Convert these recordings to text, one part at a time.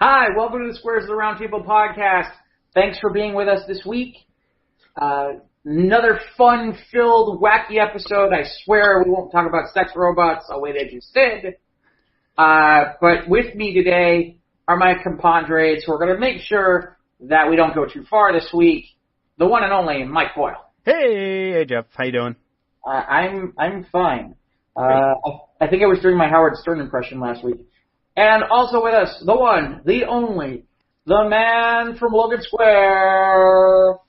Hi, welcome to the Squares of the Roundtable podcast. Thanks for being with us this week. Another fun-filled, wacky episode. I swear we won't talk about sex robots the way they just did. But with me today are my compadres who are going to make sure that we don't go too far this week. The one and only Mike Boyle. Hey, Jeff. How you doing? I'm fine. I think I was doing my Howard Stern impression last week. And also with us, the one, the only, the man from Logan Square,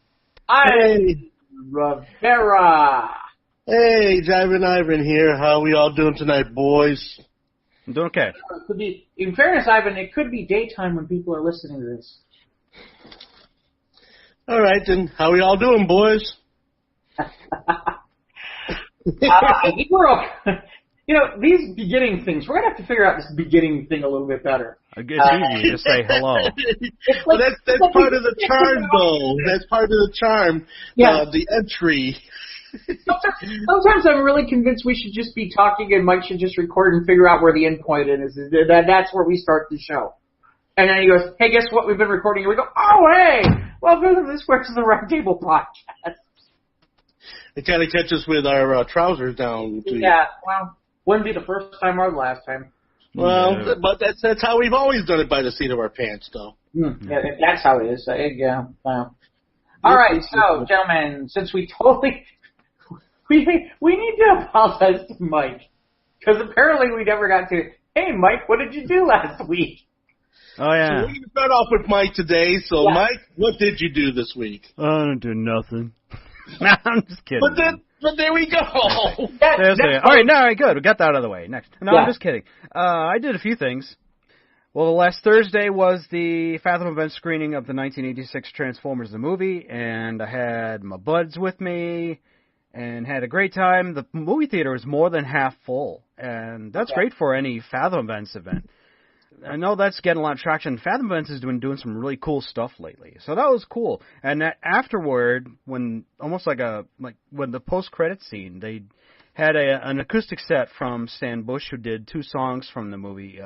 Ivan Rivera. Hey, Jivin Ivan here. How we all doing tonight, boys? I'm doing okay. Could be, in fairness, Ivan, it could be daytime when people are listening to this. All right, then. How we all doing, boys? I think we're okay. You know, these beginning things, we're going to have to figure out this beginning thing a little bit better. It's easy. Just say hello. Well, that's part of the charm, though. That's part of the charm. Yeah. The entry. Sometimes I'm really convinced we should just be talking and Mike should just record and figure out where the end point is. That's where we start the show. And then he goes, hey, guess what? We've been recording. And we go, oh, hey, welcome to the Squares of the Roundtable podcast. It kind of catches with our trousers down. Yeah, well, wouldn't be the first time or the last time. Well, but that's how we've always done it, by the seat of our pants, though. Yeah, that's how it is. Yeah. Wow. All right, so, gentlemen, since we totally... We need to apologize to Mike, because apparently we never got to, hey, Mike, what did you do last week? Oh, yeah. So we're going to start off with Mike today. So, yeah. Mike, what did you do this week? I didn't do nothing. No, I'm just kidding. But there we go. All right, good. We got that out of the way. Next. No, I'm just kidding. I did a few things. Well, last Thursday was the Fathom event screening of the 1986 Transformers the movie, and I had my buds with me and had a great time. The movie theater was more than half full, and that's great for any Fathom events event. I know that's getting a lot of traction. Fathom Events has been doing some really cool stuff lately, so that was cool. And afterward, when when the post-credit scene, they had an acoustic set from Stan Bush, who did 2 songs from the movie,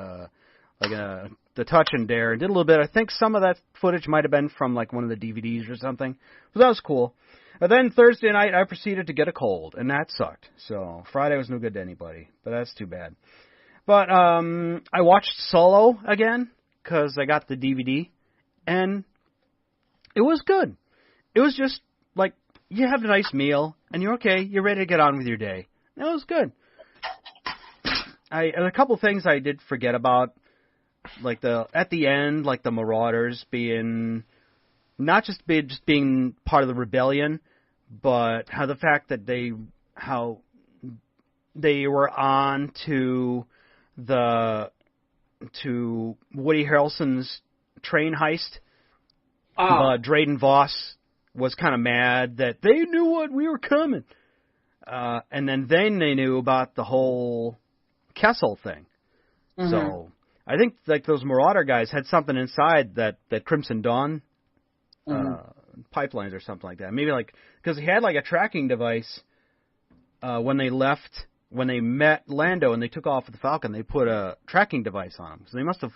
The Touch and Dare, and did a little bit. I think some of that footage might have been from like one of the DVDs or something. So that was cool. And then Thursday night, I proceeded to get a cold, and that sucked. So Friday was no good to anybody, but that's too bad. But I watched Solo again because I got the DVD, and it was good. It was just like you have a nice meal, and you're okay. You're ready to get on with your day. It was good. A couple things I did forget about, like at the end, like the Marauders being not just being part of the rebellion, but how the fact that they were on to Woody Harrelson's train heist. Drayden Voss was kind of mad that they knew what we were coming. And then they knew about the whole Kessel thing. Mm-hmm. So I think like those Marauder guys had something inside that Crimson Dawn pipelines or something like that. Maybe because he had like a tracking device when they met Lando and they took off with the Falcon, they put a tracking device on him. So they must have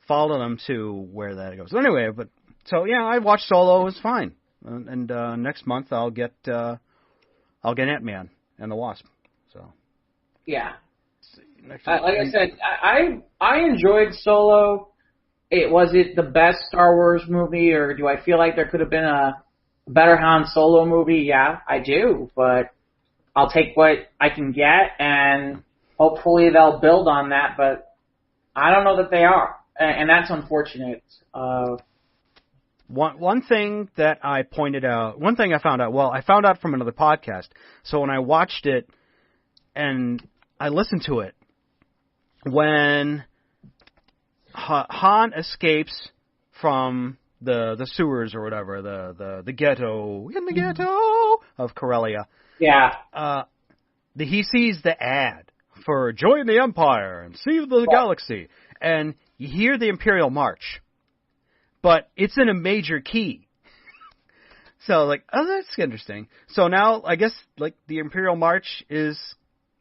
followed him to where that goes. So anyway, I watched Solo. It was fine. And next month I'll get Ant-Man and the Wasp. So yeah. Like I said, I enjoyed Solo. Was it the best Star Wars movie, or do I feel like there could have been a better Han Solo movie? Yeah, I do, but I'll take what I can get, and hopefully they'll build on that, but I don't know that they are, and that's unfortunate. One thing that I found out, I found out from another podcast, so when I watched it and I listened to it, when Han escapes from the sewers or whatever, the ghetto, in the ghetto of Corellia, yeah. He sees the ad for Join the Empire and Save the Galaxy, and you hear the Imperial March, but it's in a major key. So, that's interesting. So now, I guess, the Imperial March is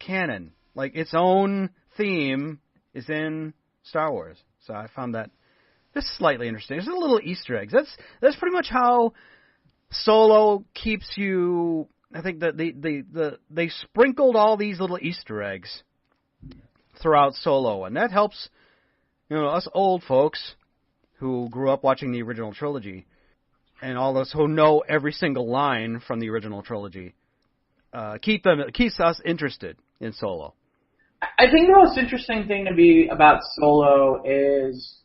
canon. Its own theme is in Star Wars. So I found that This is slightly interesting. There's a little Easter eggs. That's pretty much how Solo keeps you. I think that they sprinkled all these little Easter eggs throughout Solo, and that helps, us old folks who grew up watching the original trilogy, and all us who know every single line from the original trilogy, keeps us interested in Solo. I think the most interesting thing to be about Solo is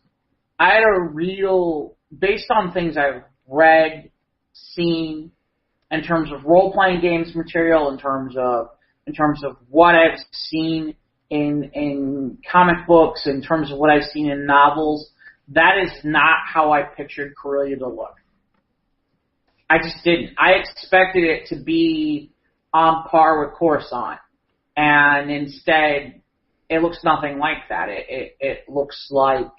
I had a real, based on things I've read, seen, in terms of role-playing games material, in terms of what I've seen in comic books, in terms of what I've seen in novels, that is not how I pictured Corellia to look. I just didn't. I expected it to be on par with Coruscant, and instead, it looks nothing like that. It looks like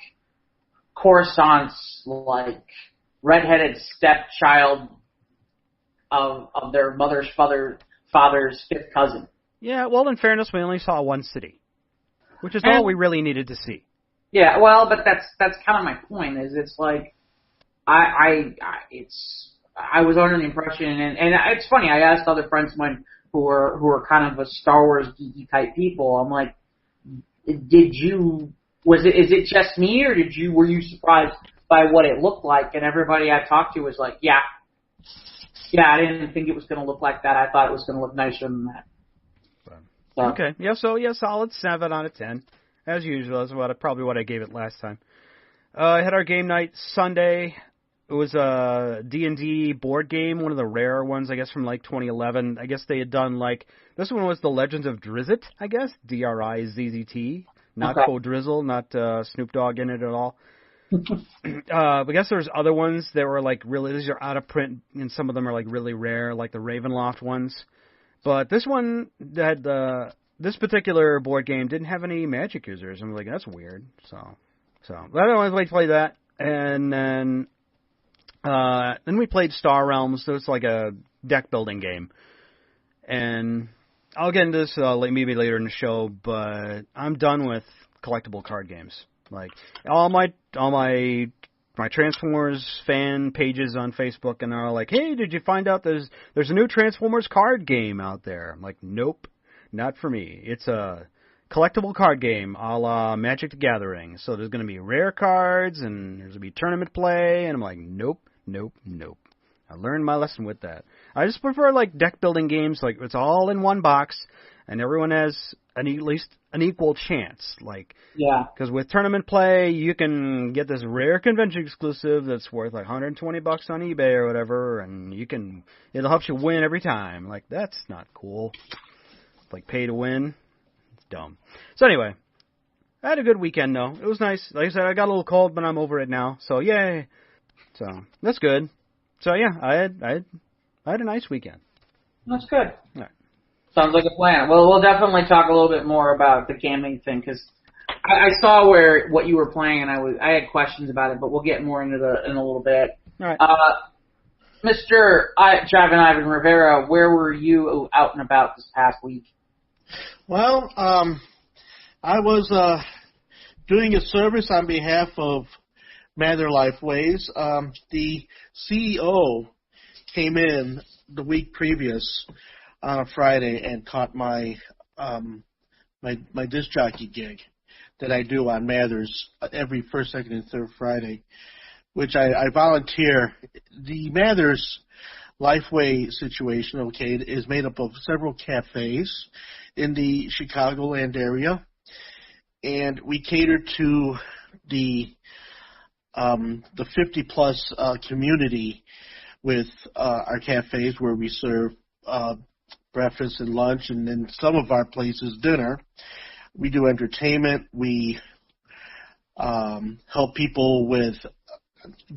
Coruscant's like redheaded stepchild of their mother's father's fifth cousin. Yeah, well, in fairness, we only saw one city, which is all we really needed to see. Yeah, well, but that's kind of my point. Is it's like I was under the impression, and it's funny. I asked other friends of mine who are kind of a Star Wars geeky type people. I'm like, is it just me, or were you surprised by what it looked like? And everybody I talked to was like, yeah, I didn't think it was going to look like that. I thought it was going to look nicer than that. So. Okay, yeah, solid 7 out of 10. As usual, that's probably what I gave it last time. I had our game night Sunday. It was a D&D board game, one of the rarer ones, I guess, from like 2011. I guess they had done this one was The Legends of Drizzt, I guess, D-R-I-Z-Z-T, not Code Drizzle, not Snoop Dogg in it at all. I guess there's other ones that were really, these are out of print, and some of them are really rare, like the Ravenloft ones. But this one had this particular board game didn't have any magic users. I'm like, that's weird. So I don't always play that. And then we played Star Realms. So it's like a deck building game. And I'll get into this maybe later in the show, but I'm done with collectible card games. Like all my Transformers fan pages on Facebook, and they're like, "Hey, did you find out there's a new Transformers card game out there?" I'm like, "Nope, not for me. It's a collectible card game, a la Magic the Gathering. So there's going to be rare cards, and there's going to be tournament play." And I'm like, "Nope. I learned my lesson with that. I just prefer deck building games, it's all in one box, and everyone has at least an equal chance. Yeah. Because with tournament play, you can get this rare convention exclusive that's worth $120 on eBay or whatever, and it'll help you win every time. That's not cool. Pay to win. It's dumb. So anyway, I had a good weekend though. It was nice. Like I said, I got a little cold, but I'm over it now. So yay. So that's good. So yeah, I had a nice weekend. That's good. All right. Sounds like a plan. Well, we'll definitely talk a little bit more about the camping thing, because I saw what you were playing, and I had questions about it, but we'll get more into in a little bit. All right. Mr. Javan Ivan Rivera, where were you out and about this past week? Well, I was doing a service on behalf of Mather Life Ways. The CEO came in the week previous on a Friday and caught my my disc jockey gig that I do on Mathers every first, second, and third Friday, which I volunteer. The Mathers Lifeway situation, is made up of several cafes in the Chicagoland area, and we cater to the 50-plus community with our cafes, where we serve breakfast and lunch, and in some of our places, dinner. We do entertainment. We help people with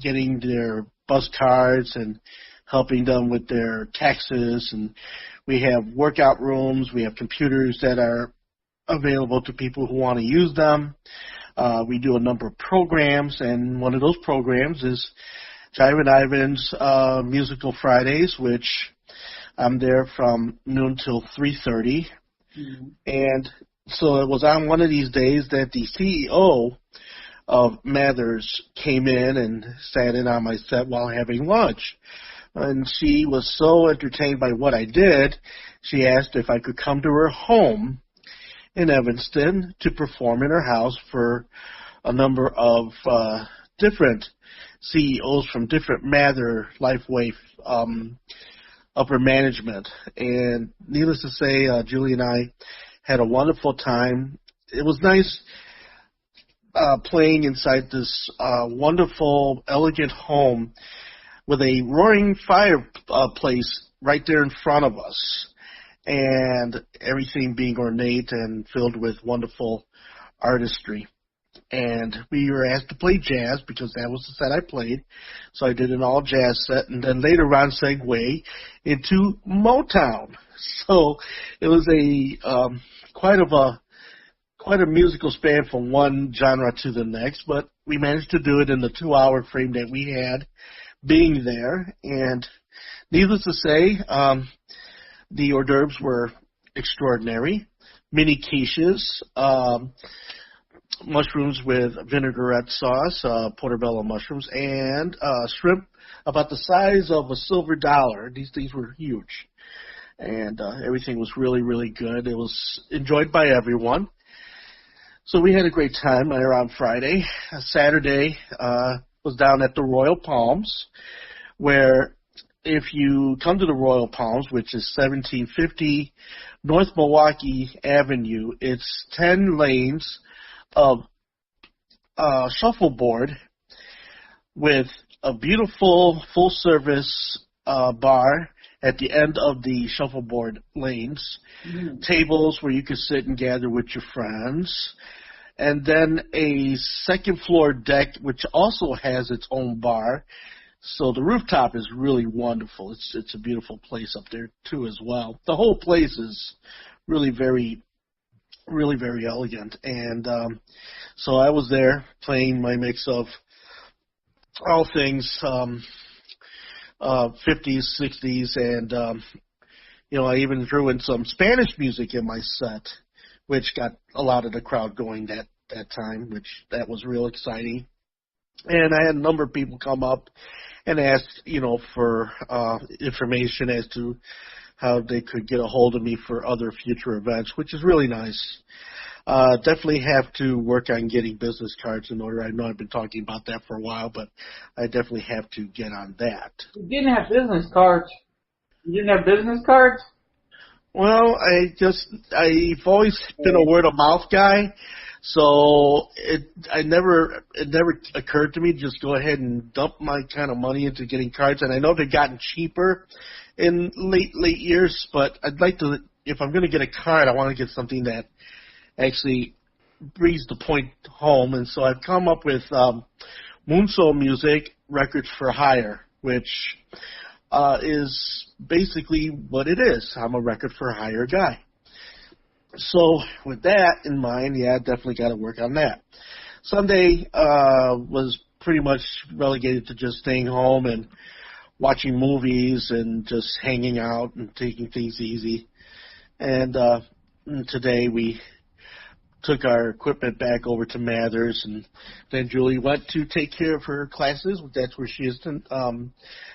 getting their bus cards and helping them with their taxes, and we have workout rooms. We have computers that are available to people who want to use them. We do a number of programs, and one of those programs is Jive and Ivan's Musical Fridays, which I'm there from noon till 3:30. Mm-hmm. And so it was on one of these days that the CEO of Mathers came in and sat in on my set while having lunch. And she was so entertained by what I did, she asked if I could come to her home in Evanston to perform in her house for a number of different CEOs from different Mather Lifeway upper management. And needless to say, Julie and I had a wonderful time. It was nice playing inside this wonderful, elegant home with a roaring fireplace right there in front of us, and everything being ornate and filled with wonderful artistry. And we were asked to play jazz because that was the set I played. So I did an all jazz set, and then later on segue into Motown. So it was quite a musical span from one genre to the next, but we managed to do it in the 2-hour frame that we had being there. And needless to say, the hors d'oeuvres were extraordinary. Mini quiches, mushrooms with vinaigrette sauce, portobello mushrooms, and shrimp about the size of a silver dollar. These things were huge. And everything was really, really good. It was enjoyed by everyone. So we had a great time there on Friday. Saturday was down at the Royal Palms, where if you come to the Royal Palms, which is 1750 North Milwaukee Avenue, it's 10 lanes of shuffleboard with a beautiful full-service bar at the end of the shuffleboard lanes, tables where you can sit and gather with your friends, and then a second-floor deck which also has its own bar. So the rooftop is really wonderful. It's a beautiful place up there, too, as well. The whole place is really very elegant. And so I was there playing my mix of all things 50s, 60s, and I even threw in some Spanish music in my set, which got a lot of the crowd going that time, that was real exciting. And I had a number of people come up and ask, for information as to how they could get a hold of me for other future events, which is really nice. Definitely have to work on getting business cards in order. I know I've been talking about that for a while, but I definitely have to get on that. You didn't have business cards. You didn't have business cards? Well, I've always been a word of mouth guy, so it never occurred to me to just go ahead and dump my kind of money into getting cards. And I know they've gotten cheaper in late years, but I'd like to, if I'm going to get a card, I want to get something that actually brings the point home. And so I've come up with Moonsoul Music Records for Hire, which is basically what it is. I'm a record for hire guy. So with that in mind, yeah, I definitely got to work on that. Sunday was pretty much relegated to just staying home and watching movies and just hanging out and taking things easy. And today we took our equipment back over to Mathers, and then Julie went to take care of her classes. That's where she is.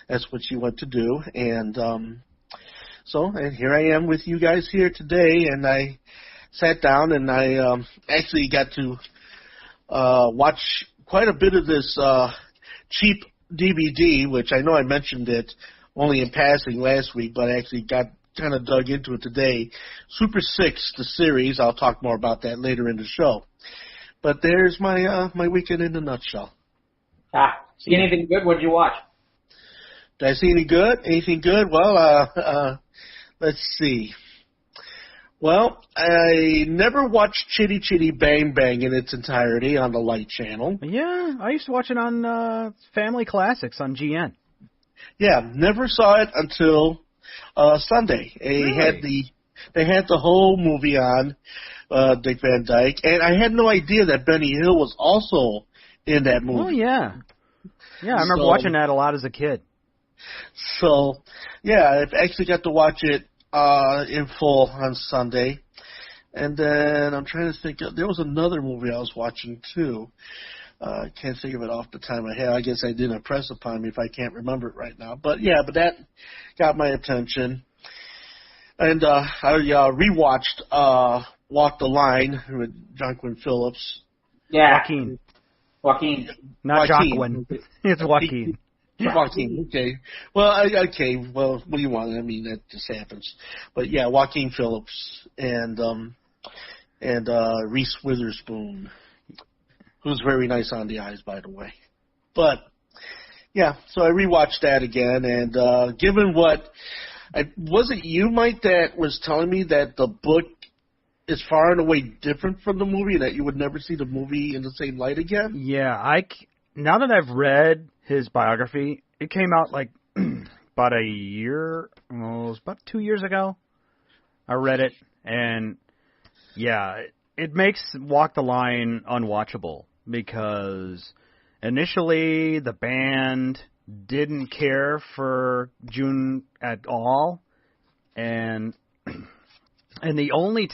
That's what she went to do. And and here I am with you guys here today, and I sat down and I actually got to watch quite a bit of this cheap DVD, which I know I mentioned it only in passing last week, but I actually got kind of dug into it today. Super 6, the series. I'll talk more about that later in the show. But there's my weekend in a nutshell. See anything good? What did you watch? Did I see anything good? Well, let's see. Well, I never watched Chitty Chitty Bang Bang in its entirety on the Light Channel. Yeah, I used to watch it on Family Classics on GN. Yeah, never saw it until Sunday. They had the whole movie on, Dick Van Dyke, and I had no idea that Benny Hill was also in that movie. Oh, yeah. Yeah, I remember watching that a lot as a kid. So, yeah, I actually got to watch it in full on Sunday. And then I'm trying to think, there was another movie I was watching too. Can't think of it off the top of my head. I guess I didn't impress upon me if I can't remember it right now. But that got my attention. And I rewatched Walk the Line with Joaquin Phoenix. Yeah. Joaquin. Not Joaquin. It's Joaquin. Joaquin, okay. Well, well, what do you want? I mean, that just happens. But yeah, Joaquin Phoenix and Reese Witherspoon, who's very nice on the eyes, by the way. But yeah, so I rewatched that again, and given was it you, Mike, that was telling me that the book is far and away different from the movie, and that you would never see the movie in the same light again? Yeah, now that I've read his biography, it came out like about a year, well, it was about 2 years ago. I read it, and yeah, it makes Walk the Line unwatchable because initially the band didn't care for June at all, and the only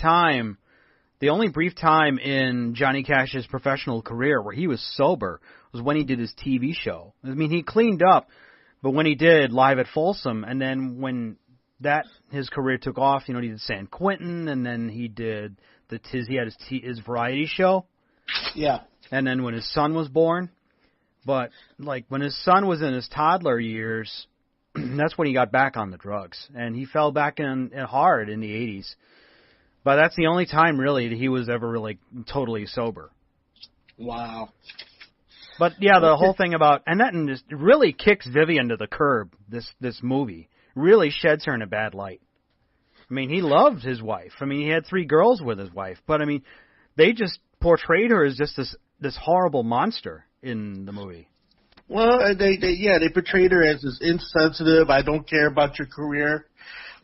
brief time in Johnny Cash's professional career where he was sober was when he did his TV show. I mean, he cleaned up, but when he did Live at Folsom, and then when his career took off, he did San Quentin, and then he did he had his variety show. Yeah. And then when his son was born, but like when his son was in his toddler years, that's when he got back on the drugs, and he fell back in hard in the 80s. But that's the only time, really, that he was ever really totally sober. Wow. But, yeah, the whole thing about... And that just really kicks Vivian to the curb, this movie. Really sheds her in a bad light. I mean, he loved his wife. I mean, he had 3 girls with his wife. But, I mean, they just portrayed her as just this horrible monster in the movie. Well, they portrayed her as this insensitive, I don't care about your career.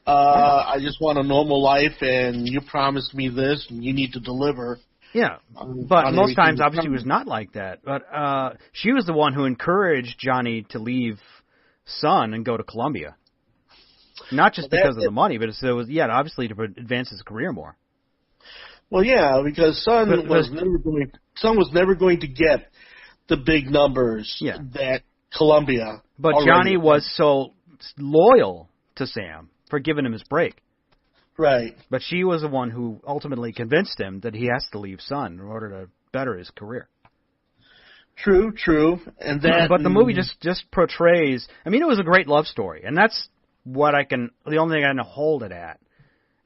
I just want a normal life, and you promised me this, and you need to deliver. Yeah, but most times, obviously, it was not like that. But she was the one who encouraged Johnny to leave Sun and go to Columbia. Not just because of the money, but it was obviously to advance his career more. Well, yeah, because Sun was never going to get the big numbers that Columbia. But Johnny was so loyal to Sam for giving him his break. Right. But she was the one who ultimately convinced him that he has to leave Sun in order to better his career. True. And but the movie just portrays... I mean, it was a great love story, and that's the only thing I can hold it at.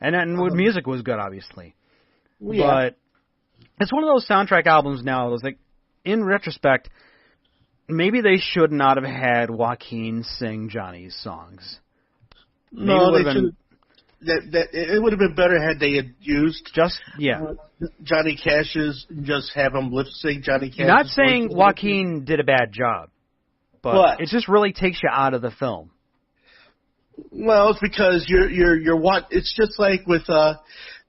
And then music was good, obviously. Yeah. But it's one of those soundtrack albums now. It was like, in retrospect, maybe they should not have had Joaquin sing Johnny's songs. No, they should. It would have been better had they had used Johnny Cash's, just have him lip sync Johnny Cash. Not saying Joaquin did a bad job, but it just really takes you out of the film. Well, it's because you're what it's just like with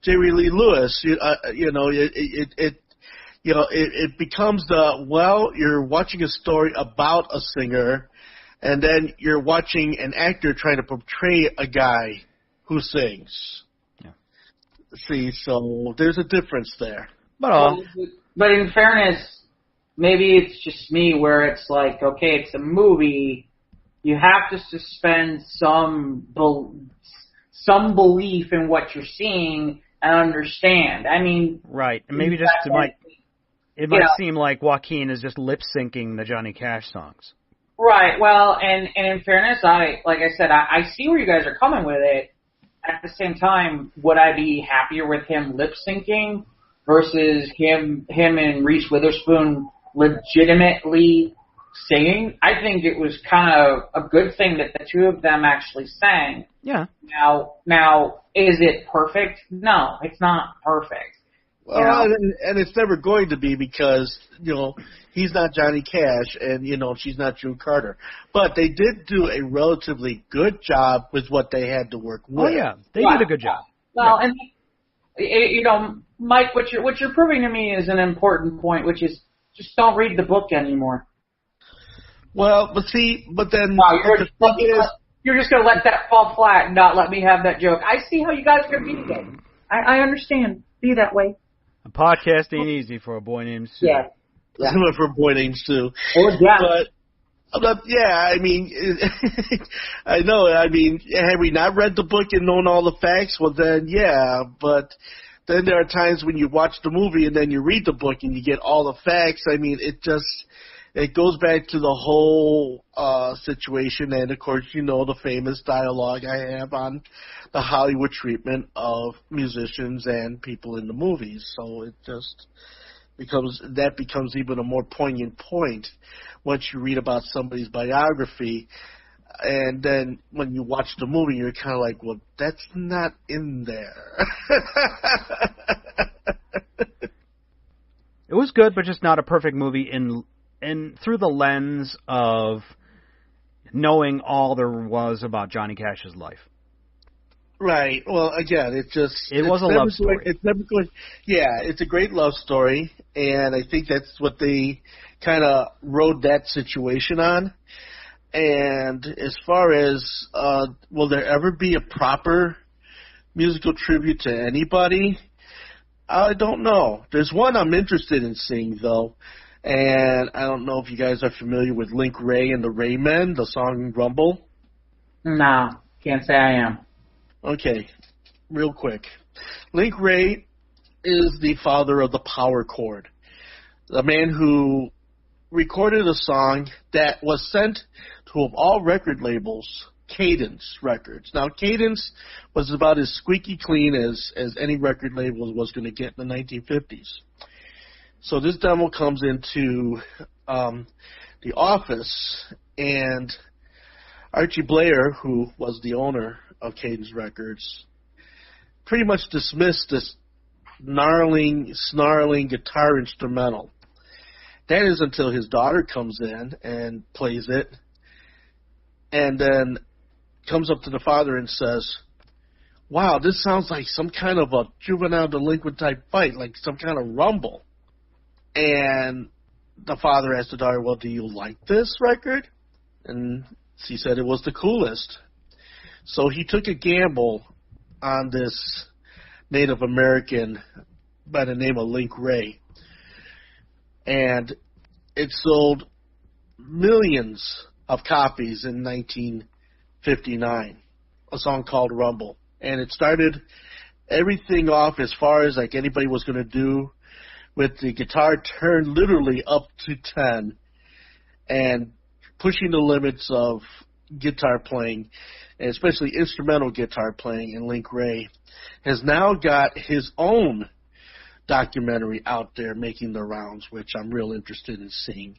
Jerry Lee Lewis. It becomes you're watching a story about a singer, and then you're watching an actor trying to portray a guy who sings. Yeah. See, so there's a difference there. But in fairness, maybe it's just me where it's like, okay, it's a movie. You have to suspend some belief in what you're seeing and understand. I mean, right, and maybe it might seem like Joaquin is just lip syncing the Johnny Cash songs. Right. Well, and in fairness, I see where you guys are coming with it. At the same time, would I be happier with him lip syncing versus him and Reese Witherspoon legitimately singing? I think it was kind of a good thing that the two of them actually sang. Yeah. Now, is it perfect? No, it's not perfect. Well, and it's never going to be because, he's not Johnny Cash and, she's not June Carter. But they did do a relatively good job with what they had to work with. Oh, yeah. They did a good job. Well, and, Mike, what you're proving to me is an important point, which is just don't read the book anymore. Well, but then... No, you're just going to let that fall flat and not let me have that joke. I see how you guys are going to be today. I understand. Be that way. A podcast ain't easy for a boy named Sue. Yeah. Yeah. For boy names too. Or Jeff. But yeah, I mean, I know. I mean, had we not read the book and known all the facts, well then, yeah. But then there are times when you watch the movie and then you read the book and you get all the facts. I mean, it goes back to the whole situation, and of course, you know the famous dialogue I have on the Hollywood treatment of musicians and people in the movies. So it just becomes even a more poignant point once you read about somebody's biography, and then when you watch the movie, you're kind of like, well, that's not in there. It was good, but just not a perfect movie in through the lens of knowing all there was about Johnny Cash's life. Right. Well, again, it was a love story. It's never going. Yeah, it's a great love story, and I think that's what they kind of rode that situation on. And as far as will there ever be a proper musical tribute to anybody? I don't know. There's one I'm interested in seeing though, and I don't know if you guys are familiar with Link Wray and the Raymen, the song Rumble. No, can't say I am. Okay, real quick. Link Wray is the father of the power chord, the man who recorded a song that was sent to, of all record labels, Cadence Records. Now, Cadence was about as squeaky clean as any record label was going to get in the 1950s. So this demo comes into the office, and Archie Blair, who was the owner of Cadence Records, pretty much dismissed this snarling guitar instrumental. That is until his daughter comes in and plays it, and then comes up to the father and says, wow, this sounds like some kind of a juvenile delinquent type fight, like some kind of rumble. And the father asked the daughter, well, do you like this record? And she said it was the coolest. So he took a gamble on this Native American by the name of Link Wray. And it sold millions of copies in 1959, a song called Rumble. And it started everything off as far as like anybody was going to do, with the guitar turned literally up to 10 and pushing the limits of guitar playing, and especially instrumental guitar playing. And Link Wray has now got his own documentary out there making the rounds, which I'm real interested in seeing.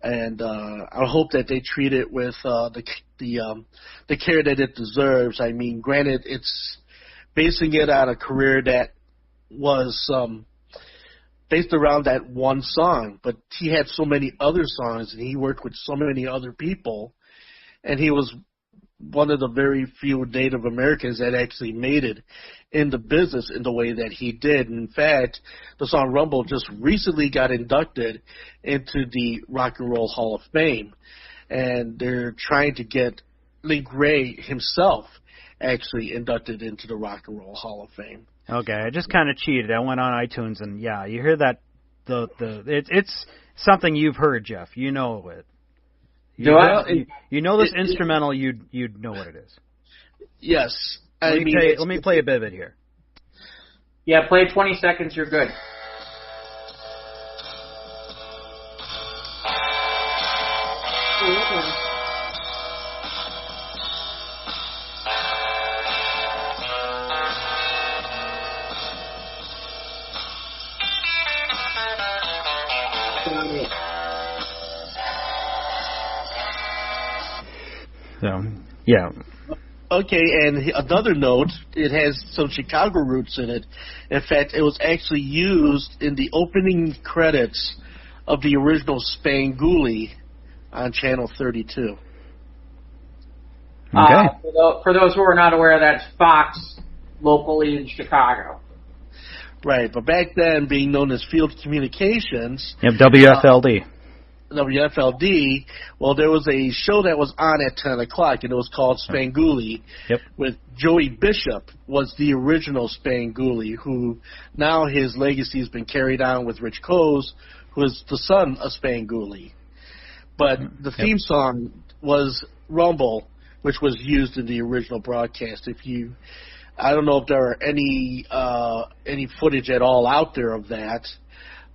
And I hope that they treat it with the care that it deserves. I mean, granted, it's basing it on a career that was based around that one song, but he had so many other songs, and he worked with so many other people, and he was one of the very few Native Americans that actually made it in the business in the way that he did. In fact, the song Rumble just recently got inducted into the Rock and Roll Hall of Fame, and they're trying to get Link Wray himself actually inducted into the Rock and Roll Hall of Fame. Okay, I just kind of cheated. I went on iTunes, and yeah, you hear that it's something you've heard, Jeff. You know it. You know this instrumental. You'd know what it is. Yes. Let me play a bit of it here. Yeah, play 20 seconds. You're good. So, yeah. Okay, and another note, it has some Chicago roots in it. In fact, it was actually used in the opening credits of the original Spangoolie on Channel 32. Okay. For those who are not aware, that's Fox locally in Chicago. Right, but back then, being known as Field Communications... Yep, WFLD. WFLD, well, there was a show that was on at 10 o'clock, and it was called Spangoolie, with Joey Bishop was the original Spangoolie, who now his legacy has been carried on with Rich Coase, who is the son of Spanguli. But the theme song was Rumble, which was used in the original broadcast. I don't know if there are any footage at all out there of that,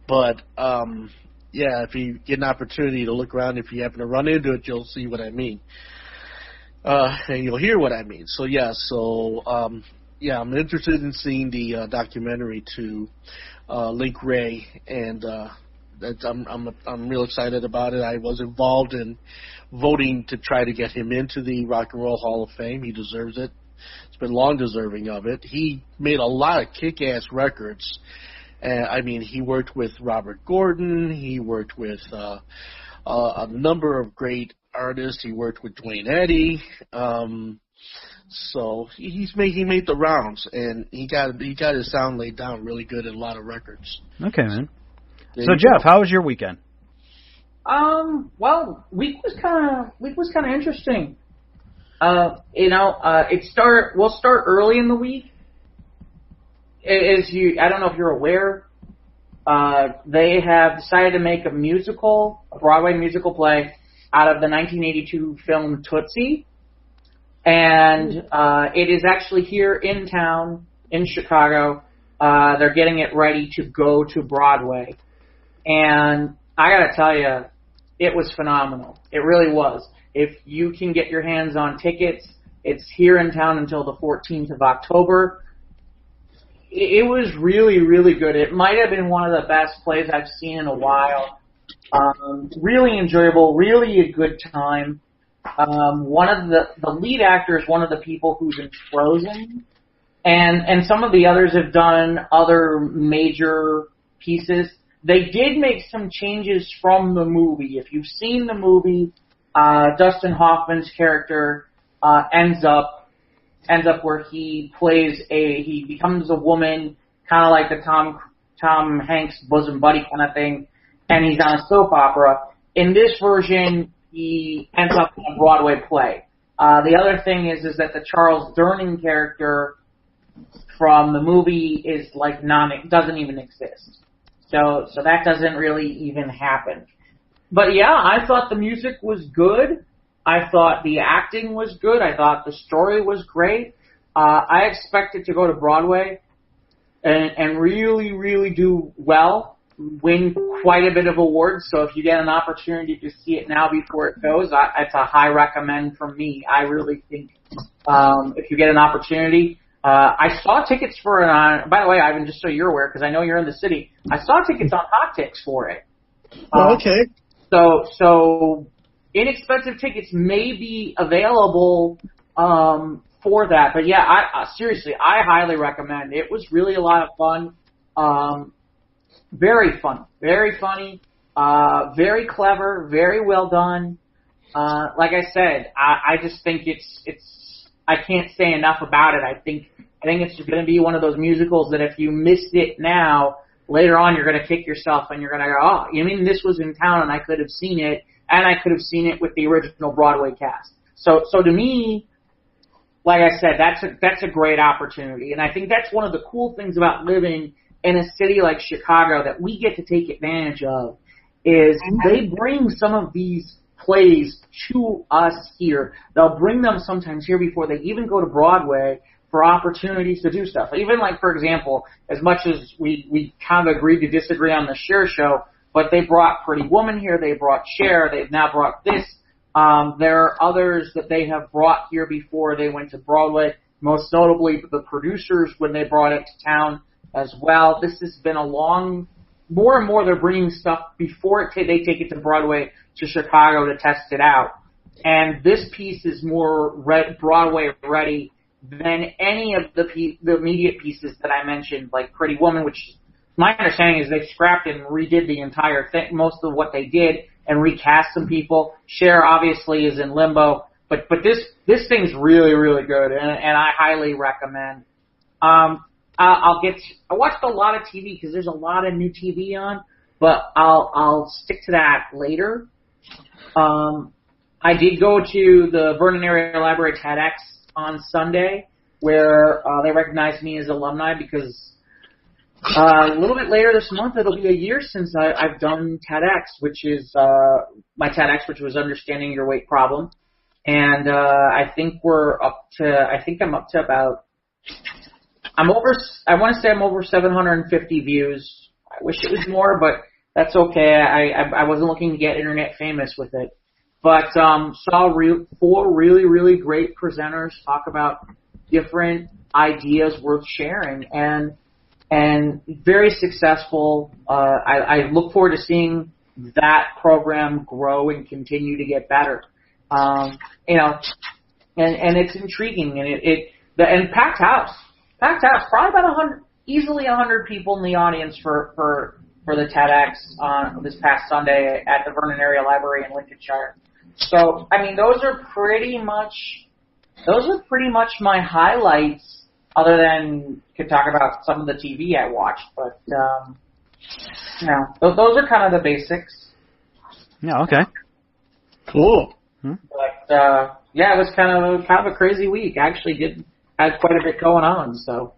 but if you get an opportunity to look around, if you happen to run into it, you'll see what I mean, and you'll hear what I mean. So I'm interested in seeing the documentary to Link Ray, and I'm real excited about it. I was involved in voting to try to get him into the Rock and Roll Hall of Fame. He deserves it. He's been long deserving of it. He made a lot of kick-ass records. He worked with Robert Gordon. He worked with a number of great artists. He worked with Dwayne Eddy. So he made the rounds, and he got his sound laid down really good in a lot of records. Okay, man. So Jeff, how was your weekend? Well, week was kind of interesting. We'll start early in the week. I don't know if you're aware, they have decided to make a Broadway musical play out of the 1982 film Tootsie. And it is actually here in town, in Chicago. They're getting it ready to go to Broadway. And I got to tell you, it was phenomenal. It really was. If you can get your hands on tickets, it's here in town until the 14th of October. It was really, really good. It might have been one of the best plays I've seen in a while. Really enjoyable, really a good time. One of the lead actors, one of the people who's in Frozen, and some of the others have done other major pieces. They did make some changes from the movie. If you've seen the movie, Dustin Hoffman's character ends up where he becomes a woman, kind of like the Tom Hanks bosom buddy kind of thing, and he's on a soap opera. In this version, he ends up in a Broadway play. The other thing is that the Charles Durning character from the movie is doesn't even exist. So that doesn't really even happen. But yeah, I thought the music was good. I thought the acting was good. I thought the story was great. I expected to go to Broadway and really, really do well, win quite a bit of awards. So if you get an opportunity to see it now before it goes, it's a high recommend from me. I really think if you get an opportunity, I saw tickets for it by the way, Ivan, just so you're aware, because I know you're in the city, I saw tickets on Hot Tix for it. Okay. So inexpensive tickets may be available for that. But yeah, seriously, I highly recommend. It was really a lot of fun. Very fun, very funny, very clever, very well done. Like I said, I just think it's I can't say enough about it. I think it's going to be one of those musicals that if you missed it now, later on you're going to kick yourself and you're going to go, oh, you mean this was in town and I could have seen it, and I could have seen it with the original Broadway cast. So to me, like I said, that's a great opportunity, and I think that's one of the cool things about living in a city like Chicago that we get to take advantage of, is they bring some of these plays to us here. They'll bring them sometimes here before they even go to Broadway for opportunities to do stuff. Even like, for example, as much as we kind of agreed to disagree on the Cher show, but they brought Pretty Woman here, they brought Cher, they've now brought this. There are others that they have brought here before they went to Broadway, most notably the producers when they brought it to town as well. This has been more and more they're bringing stuff before they take it to Broadway to Chicago to test it out. And this piece is more Broadway ready than any of the immediate pieces that I mentioned, like Pretty Woman, which my understanding is they scrapped and redid the entire thing, most of what they did, and recast some people. Cher obviously is in limbo, but this thing's really, really good, and I highly recommend. I watched a lot of TV because there's a lot of new TV on, but I'll stick to that later. I did go to the Vernon Area Library TEDx on Sunday, where they recognized me as alumni because A little bit later this month, it'll be a year since I've done TEDx, which is my TEDx, which was Understanding Your Weight Problem. And I think I'm up to about, I want to say I'm over 750 views. I wish it was more, but that's okay. I wasn't looking to get internet famous with it. But saw four really, really great presenters talk about different ideas worth sharing, and very successful. I look forward to seeing that program grow and continue to get better. And it's intriguing, and packed house, probably about easily 100 people in the audience for the TEDx on this past Sunday at the Vernon Area Library in Lincolnshire. So, I mean, those are pretty much my highlights, other than could talk about some of the TV I watched, but those are kind of the basics. Yeah, okay. Cool. But it was kind of a crazy week. I actually had quite a bit going on, so.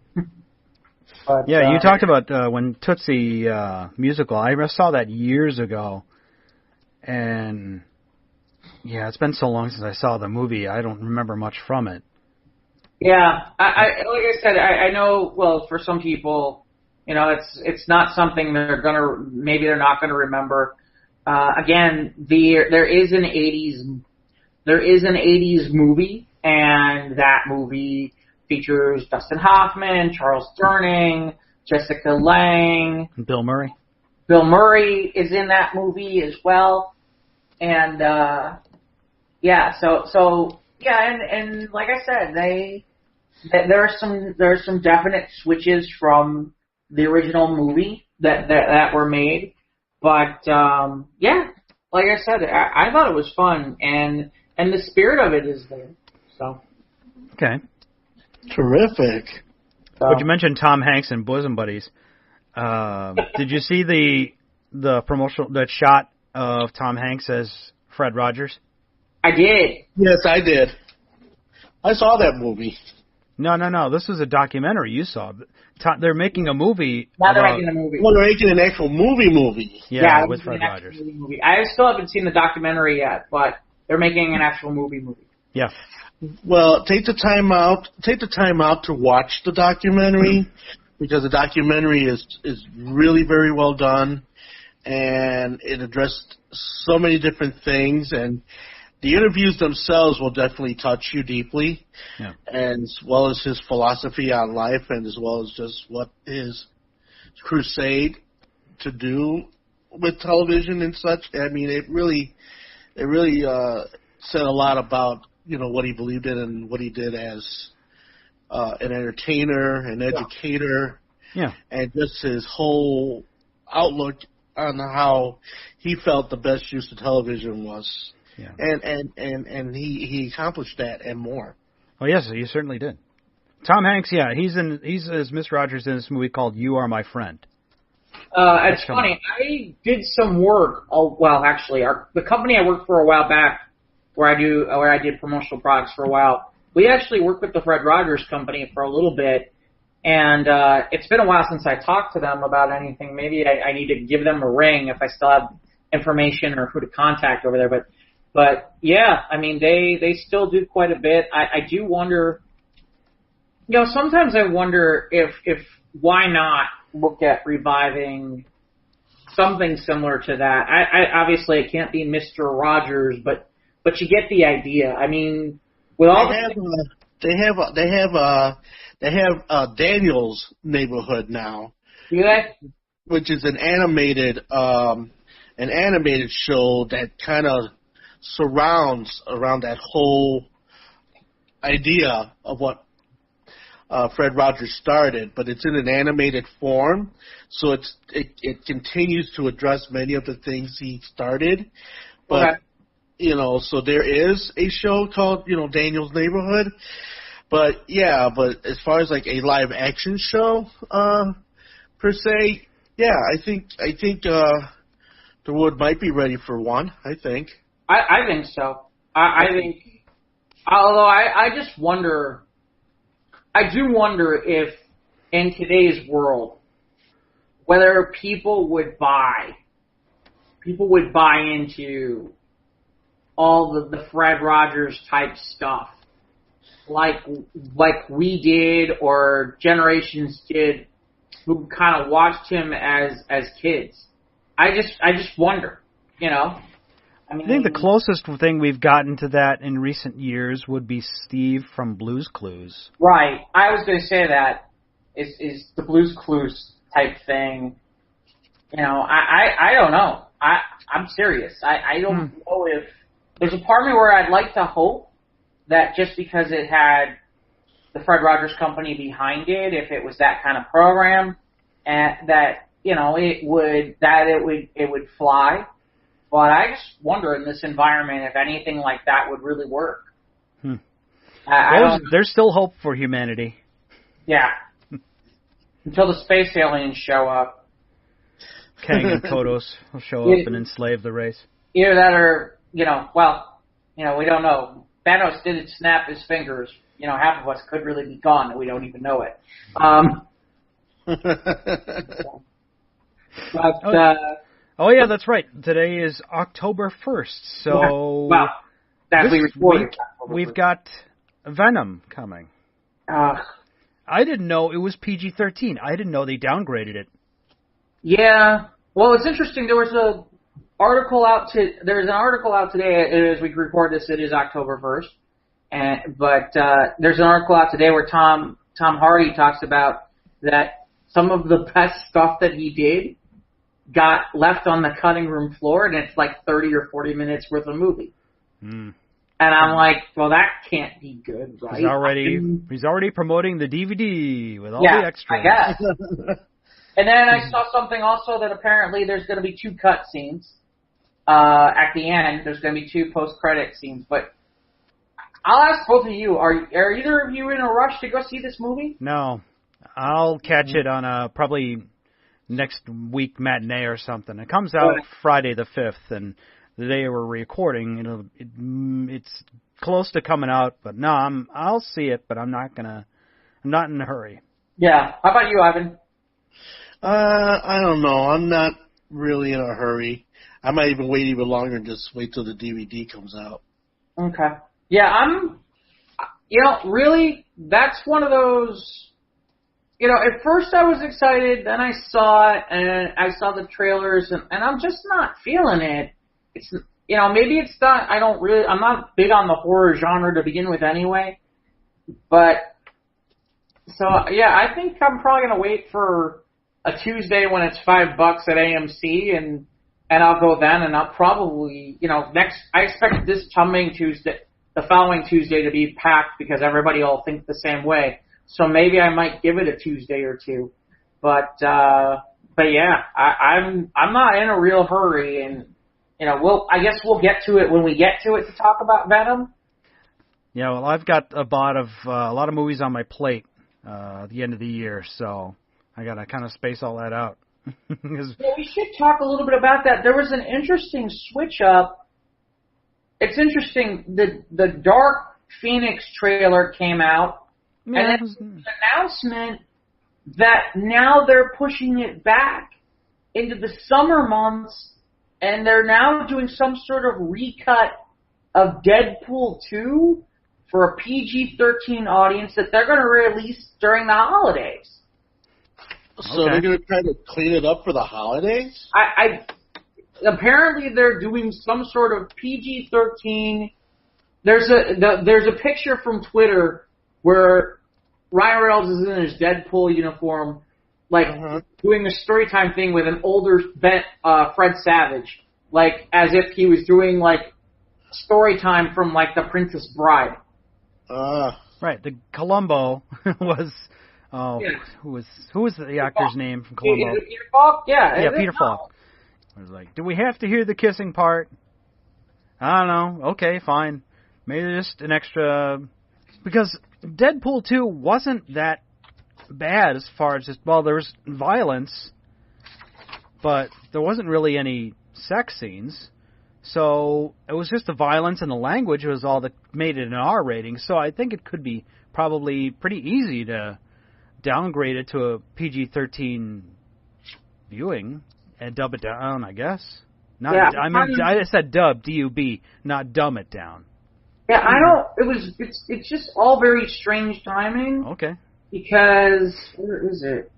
But, yeah, you talked about when Tootsie musical. I saw that years ago, and yeah, it's been so long since I saw the movie. I don't remember much from it. Yeah, like I said, I know. Well, for some people, it's not something they're not gonna remember. Again, there is an '80s movie, and that movie features Dustin Hoffman, Charles Durning, Jessica Lange, Bill Murray. Bill Murray is in that movie as well, and and like I said, there are some definite switches from the original movie that were made, but like I said, I thought it was fun, and the spirit of it is there. So okay, terrific. So, but you mentioned Tom Hanks and Bosom Buddies. Did you see the promotional shot of Tom Hanks as Fred Rogers? I did. Yes, I did. I saw that movie. No. This was a documentary you saw. They're making a movie. Now they're making a movie. Well, they're making an actual movie. Yeah, with Fred Rogers. Movie. I still haven't seen the documentary yet, but they're making an actual movie. Yeah. Well, take the time out to watch the documentary, because the documentary is really very well done, and it addressed so many different things, and the interviews themselves will definitely touch you deeply, and as well as his philosophy on life, and as well as just what his crusade to do with television and such. I mean, it really said a lot about what he believed in and what he did as an entertainer, an educator, and just his whole outlook on how he felt the best use of television was. Yeah. And he accomplished that and more. Oh yes, he certainly did. Tom Hanks, he's as Miss Rogers in this movie called You Are My Friend. It's funny. I did some work. The company I worked for a while back, where I did promotional products for a while, we actually worked with the Fred Rogers company for a little bit, and it's been a while since I talked to them about anything. Maybe I need to give them a ring if I still have information or who to contact over there. But yeah, I mean, they still do quite a bit. I do wonder, sometimes I wonder if why not look at reviving something similar to that. I obviously it can't be Mr. Rogers, but you get the idea. I mean, with all they have Daniel's Neighborhood now. Do they? Which is an animated show that kind of surrounds around that whole idea of what Fred Rogers started, but it's in an animated form, so it continues to address many of the things he started. But so there is a show called Daniel's Neighborhood, but as far as like a live action show per se, I think the Wood might be ready for one. I think so. I think, although I just wonder. I do wonder if, in today's world, whether people would buy into all the Fred Rogers type stuff, like we did or generations did, who kind of watched him as kids. I just wonder, you know. I think the closest thing we've gotten to that in recent years would be Steve from Blue's Clues. Right. I was going to say that is the Blue's Clues type thing. You know, I don't know. I'm serious. I don't know if there's a part of me where I'd like to hope that just because it had the Fred Rogers Company behind it, if it was that kind of program, and that, you know, it would fly. But I just wonder in this environment if anything like that would really work. There's still hope for humanity. Yeah. Until the space aliens show up. Kang and Kodos will show up and enslave the race. Either that or, you know, well, you know, we don't know. Thanos didn't snap his fingers. You know, half of us could really be gone and we don't even know it. Oh yeah, that's right. Today is October 1st, so we've got Venom coming. I didn't know it was PG-13. I didn't know they downgraded it. Yeah. Well, it's interesting. There's an article out today. As we record this, it is October 1st. But there's an article out today where Tom Hardy talks about that some of the best stuff that he did got left on the cutting room floor, and it's like 30 or 40 minutes worth of movie. And I'm like, well, that can't be good, right? He's already promoting the DVD with all the extras. I guess. And then I saw something also that apparently there's going to be 2 cut scenes at the end. There's going to be 2 post-credit scenes. But I'll ask both of you, are either of you in a rush to go see this movie? No. I'll catch it on a probably next week matinee or something. It comes out Friday the 5th, and the day we're recording, it's close to coming out. But no, I'll see it, but I'm not in a hurry. Yeah. How about you, Ivan? I don't know. I'm not really in a hurry. I might even wait even longer and just wait till the DVD comes out. Okay. Yeah, really, that's one of those. You know, at first I was excited, then I saw it, and I saw the trailers, and I'm just not feeling it. It's, you know, maybe it's not, I'm not big on the horror genre to begin with anyway, but, so, yeah, I think I'm probably going to wait for a Tuesday when it's $5 at AMC, and I'll go then, and I'll probably, you know, I expect this the following Tuesday to be packed because everybody will think the same way. So maybe I might give it a Tuesday or two, but yeah, I'm not in a real hurry, and you know, I guess we'll get to it when we get to it to talk about Venom. Yeah, well, I've got a lot of movies on my plate at the end of the year, so I gotta kind of space all that out. Yeah, we should talk a little bit about that. There was an interesting switch up. It's interesting. The Dark Phoenix trailer came out. Yeah, and then an announcement that now they're pushing it back into the summer months, and they're now doing some sort of recut of Deadpool 2 for a PG-13 audience that they're going to release during the holidays. So they're going to try to clean it up for the holidays? Apparently they're doing some sort of PG-13. There's a picture from Twitter where Ryan Reynolds is in his Deadpool uniform, like doing a storytime thing with an older Fred Savage, like as if he was doing like storytime from like The Princess Bride. Right. The Columbo was. Who was the actor's name from Columbo? Peter Falk. Yeah, Peter Falk. I was like, do we have to hear the kissing part? I don't know. Okay, fine. Maybe just an extra. Because Deadpool 2 wasn't that bad as far as there was violence, but there wasn't really any sex scenes. So it was just the violence and the language was all that made it an R rating. So I think it could be probably pretty easy to downgrade it to a PG-13 viewing and dub it down, I guess. I said dub, D-U-B, not dumb it down. Yeah, it's just all very strange timing. Okay. Because, where is it?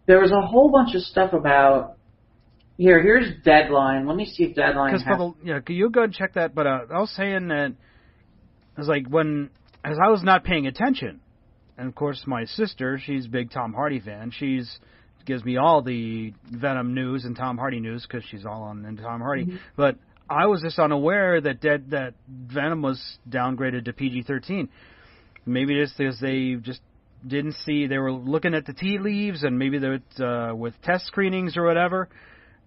There was a whole bunch of stuff about... Here's Deadline. Let me see if Deadline has... you go and check that, but I was saying that... It was like as I was not paying attention, and of course my sister, she's a big Tom Hardy fan, gives me all the Venom news and Tom Hardy news, because she's all on Tom Hardy, but I was just unaware that Venom was downgraded to PG-13. Maybe just because they just didn't see, they were looking at the tea leaves, and maybe with test screenings or whatever,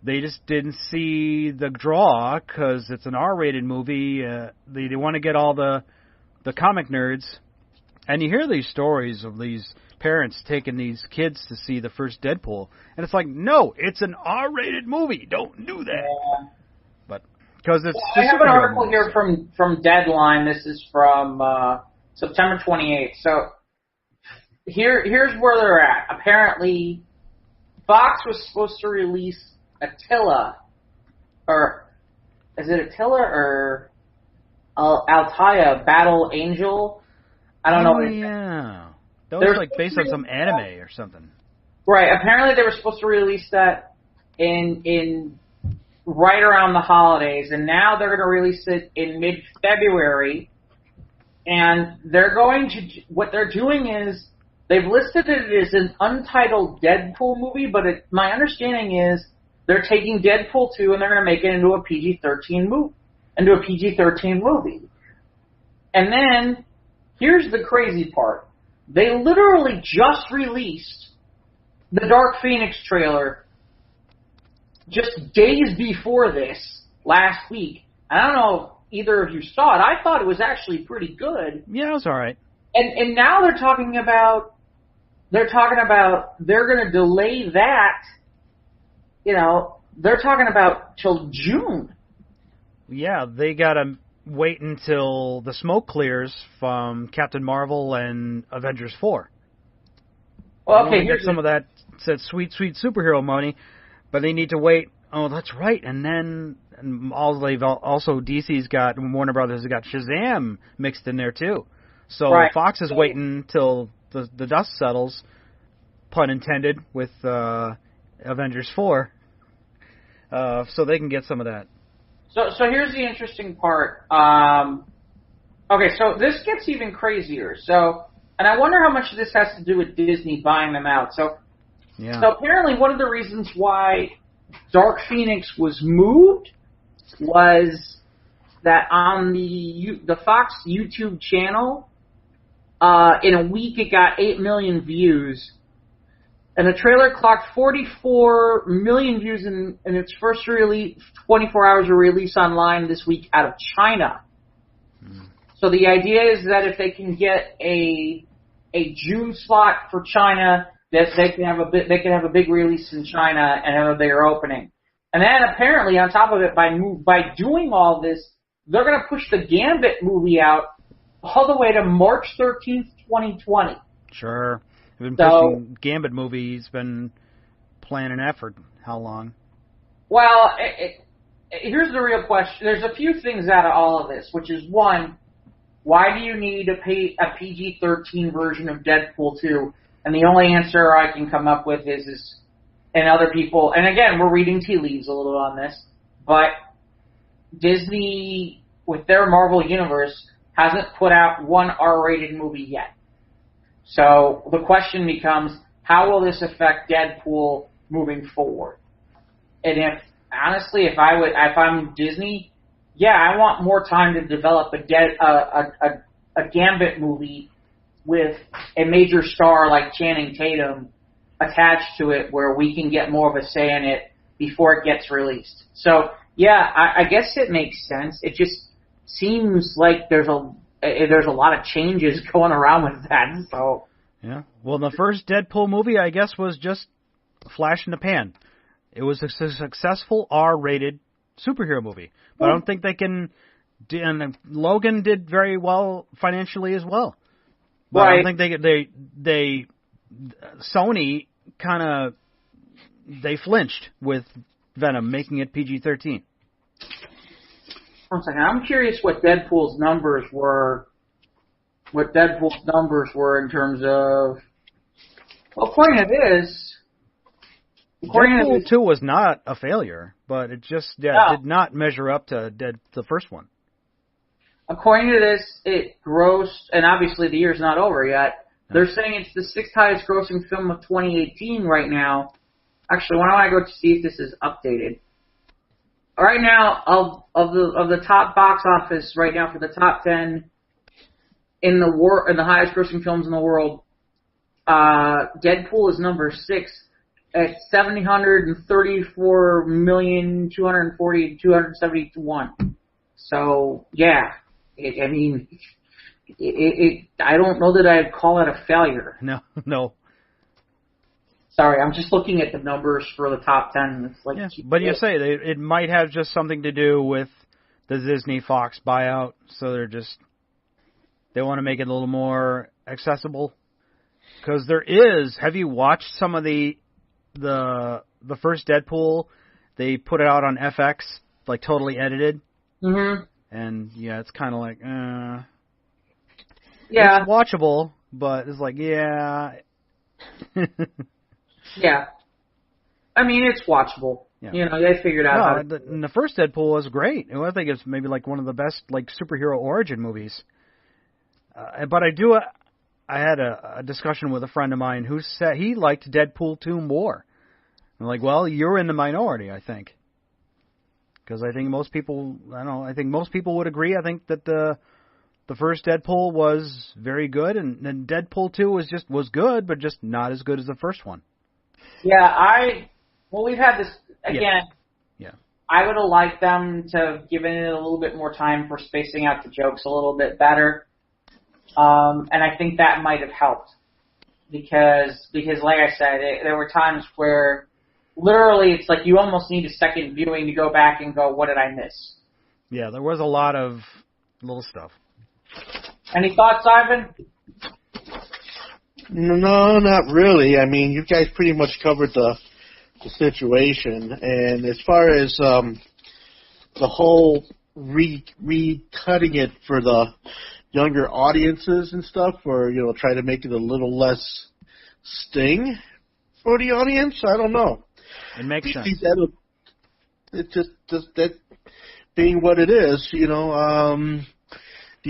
they just didn't see the draw, because it's an R-rated movie. They want to get all the comic nerds. And you hear these stories of these parents taking these kids to see the first Deadpool, and it's like, no, it's an R-rated movie. Don't do that. Yeah. But because it's. I have an article here from Deadline. This is from September 28th. So here's where they're at. Apparently, Fox was supposed to release Attila, or is it Attila or Altaia, Battle Angel? I don't know. Yeah. That was like based on some anime or something. Right. Apparently they were supposed to release that in right around the holidays, and now they're going to release it in mid-February. And what they're doing is they've listed it as an untitled Deadpool movie, but my understanding is they're taking Deadpool 2 and they're going to make it into a PG-13 movie. And then here's the crazy part. They literally just released the Dark Phoenix trailer just days before this, last week. I don't know if either of you saw it. I thought it was actually pretty good. Yeah, it was all right. And now they're talking about they're going to delay that. They're talking about till June. Yeah, they got to wait until the smoke clears from Captain Marvel and Avengers 4. Well, okay, get some of that sweet superhero money, but they need to wait. Oh, that's right. And then also DC's got, Warner Brothers has got Shazam mixed in there too. So right. Fox is waiting till the dust settles, pun intended, with Avengers 4, so they can get some of that. So here's the interesting part. Okay, so this gets even crazier. And I wonder how much of this has to do with Disney buying them out. So apparently one of the reasons why Dark Phoenix was moved was that on the Fox YouTube channel, in a week it got 8 million views. And the trailer clocked 44 million views in its first 24 hours of release online this week out of China. Mm. So the idea is that if they can get a June slot for China, that they can have a big release in China and have a bigger opening. And then apparently on top of it, by doing all this, they're going to push the Gambit movie out all the way to March 13th, 2020. Sure. Been pushing Gambit movie. He's been planning that for how long? Well, here's the real question. There's a few things out of all of this, which is, one, why do you need a PG-13 version of Deadpool 2? And the only answer I can come up with is and other people, and again, we're reading tea leaves a little on this, but Disney, with their Marvel Universe, hasn't put out one R-rated movie yet. So the question becomes, how will this affect Deadpool moving forward? And if I'm Disney, I want more time to develop a Gambit movie with a major star like Channing Tatum attached to it, where we can get more of a say in it before it gets released. So I guess it makes sense. It just seems like there's a lot of changes going around with that. So yeah, well, the first Deadpool movie, I guess, was just a flash in the pan. It was a successful R-rated superhero movie, but I don't think they can. And Logan did very well financially as well. But right. I don't think they Sony kind of they flinched with Venom, making it PG-13. One second. I'm curious what Deadpool's numbers were. What Deadpool's numbers were in terms of. Well, according to this. Deadpool 2 was not a failure, but it just did not measure up to the first one. According to this, it grossed, and obviously the year's not over yet. They're saying it's the 6th highest grossing film of 2018 right now. Actually, why don't I go to see if this is updated? Right now, of the top box office right now for the top 10 in the highest grossing films in the world, Deadpool is number 6 at $734,240,271. So yeah, I don't know that I'd call it a failure. No. Sorry, I'm just looking at the numbers for the top 10. It's like, but you say it might have just something to do with the Disney Fox buyout, so they want to make it a little more accessible. Because there is, have you watched some of the first Deadpool? They put it out on FX, like totally edited. Mm-hmm. And yeah, it's kind of like, yeah, it's watchable, but it's like, yeah. Yeah. I mean, it's watchable. Yeah. You know, they figured out the first Deadpool was great. I think it's maybe like one of the best like superhero origin movies. But I had a discussion with a friend of mine who said he liked Deadpool 2 more. I'm like, well, you're in the minority, I think. Because I think most people, I think most people would agree. I think that the first Deadpool was very good, and then Deadpool 2 was good, but just not as good as the first one. Yeah, we've had this, again, yeah. I would have liked them to have given it a little bit more time for spacing out the jokes a little bit better. And I think that might have helped. Because like I said, there were times where literally it's like you almost need a second viewing to go back and go, what did I miss? Yeah, there was a lot of little stuff. Any thoughts, Ivan? No, not really. I mean, you guys pretty much covered the situation. And as far as the whole recutting it for the younger audiences and stuff, or try to make it a little less sting for the audience, I don't know. It makes sense. It's just that being what it is, Do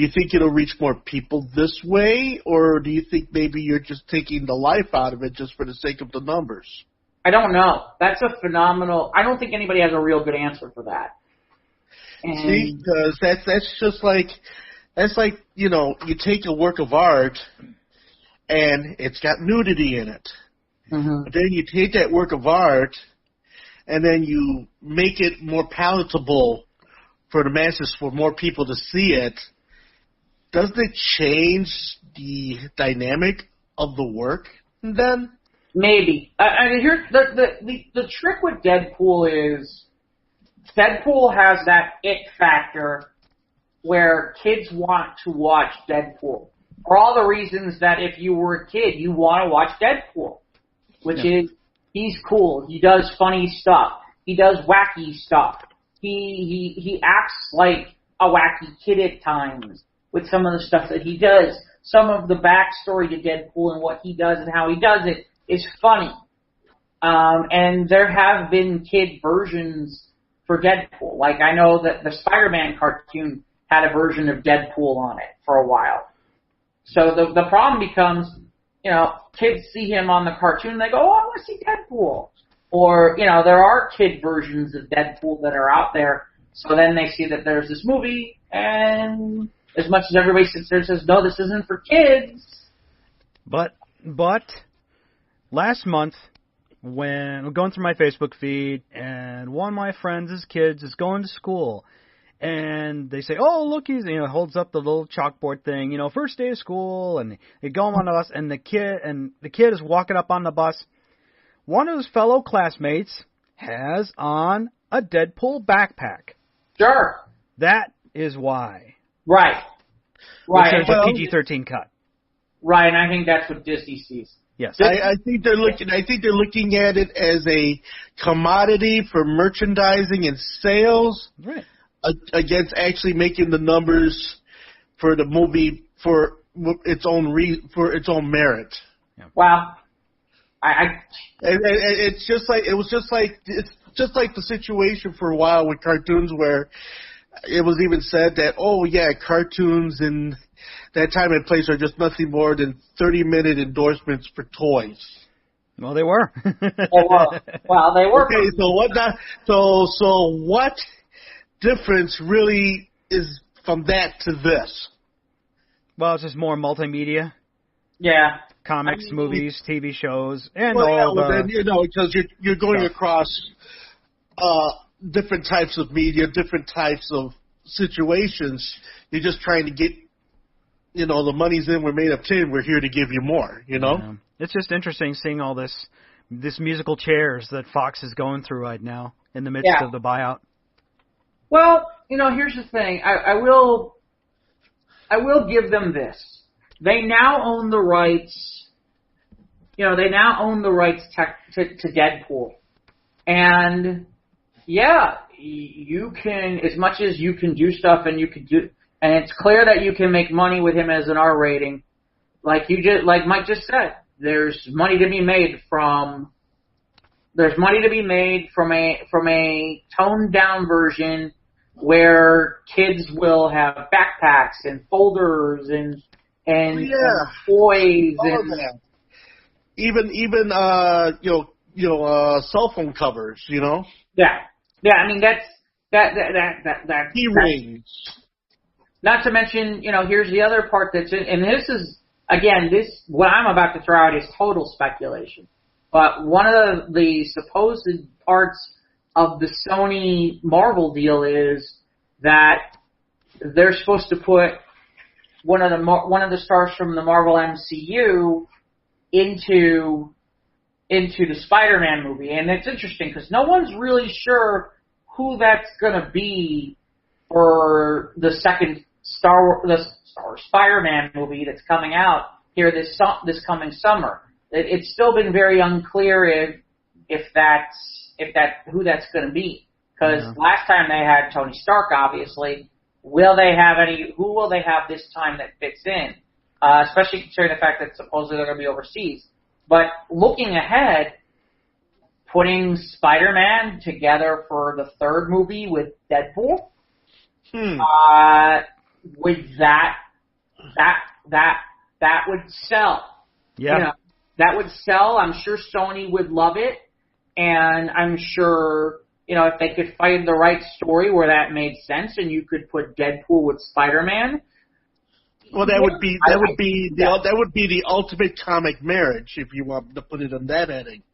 you think it'll reach more people this way, or do you think maybe you're just taking the life out of it just for the sake of the numbers? I don't know. That's a phenomenal. I don't think anybody has a real good answer for that. See, because that's just like you take a work of art and it's got nudity in it. Mm-hmm. But then you take that work of art and then you make it more palatable for the masses, for more people to see it. Doesn't it change the dynamic of the work then? Maybe. Here, the trick with Deadpool is Deadpool has that it factor where kids want to watch Deadpool. For all the reasons that if you were a kid, you want to watch Deadpool. Which is, he's cool. He does funny stuff. He does wacky stuff. He acts like a wacky kid at times with some of the stuff that he does. Some of the backstory to Deadpool and what he does and how he does it is funny. And there have been kid versions for Deadpool. Like, I know that the Spider-Man cartoon had a version of Deadpool on it for a while. So the problem becomes, kids see him on the cartoon and they go, oh, I want to see Deadpool. Or, there are kid versions of Deadpool that are out there. So then they see that there's this movie, and as much as everybody sits there and says, no, this isn't for kids. But last month, when I'm going through my Facebook feed, and one of my friends' kids is going to school, and they say, oh, look, he's, holds up the little chalkboard thing, first day of school, and they go on the bus, and the kid is walking up on the bus. One of his fellow classmates has on a Deadpool backpack. Sure. That is why. Right. Which is a PG-13 cut. Right, and I think that's what Disney sees. Yes. I think they're looking at it as a commodity for merchandising and sales, right, against actually making the numbers for the movie for its own merit. Yeah. Well, it's just like the situation for a while with cartoons where it was even said that, oh yeah, cartoons in that time and place are just nothing more than 30-minute endorsements for toys. Well, they were. Well, they were. Okay, so what difference really is from that to this? Well, it's just more multimedia. Yeah. Comics, movies, TV shows, and then, because you're going across different types of media, different types of situations. You're just trying to get, the money's in, we're made of tin, we're here to give you more, Yeah. It's just interesting seeing all this musical chairs that Fox is going through right now in the midst of the buyout. Well, here's the thing. I will give them this. They now own the rights. They now own the rights to Deadpool, and you can, as much as you can do stuff, and it's clear that you can make money with him as an R rating, like Mike just said. There's money to be made from a toned down version where kids will have backpacks and folders and toys and that. Even cell phone covers, Yeah. I mean that's key rings. Not to mention, here's the other part that's in, and this is again, what I'm about to throw out is total speculation. But one of the supposed parts of the Sony Marvel deal is that they're supposed to put one of the stars from the Marvel MCU into the Spider-Man movie, and it's interesting because no one's really sure who that's going to be for the second Spider-Man movie that's coming out here this coming summer. It's still been very unclear if who that's going to be, because last time they had Tony Stark, obviously. Who will they have this time that fits in? Especially considering the fact that supposedly they're going to be overseas. But looking ahead, putting Spider-Man together for the third movie with Deadpool, with that would sell. Yeah. That would sell. I'm sure Sony would love it, and I'm sure if they could find the right story where that made sense, and you could put Deadpool with Spider-Man. Well, that would be the ultimate comic marriage, if you want to put it on that heading.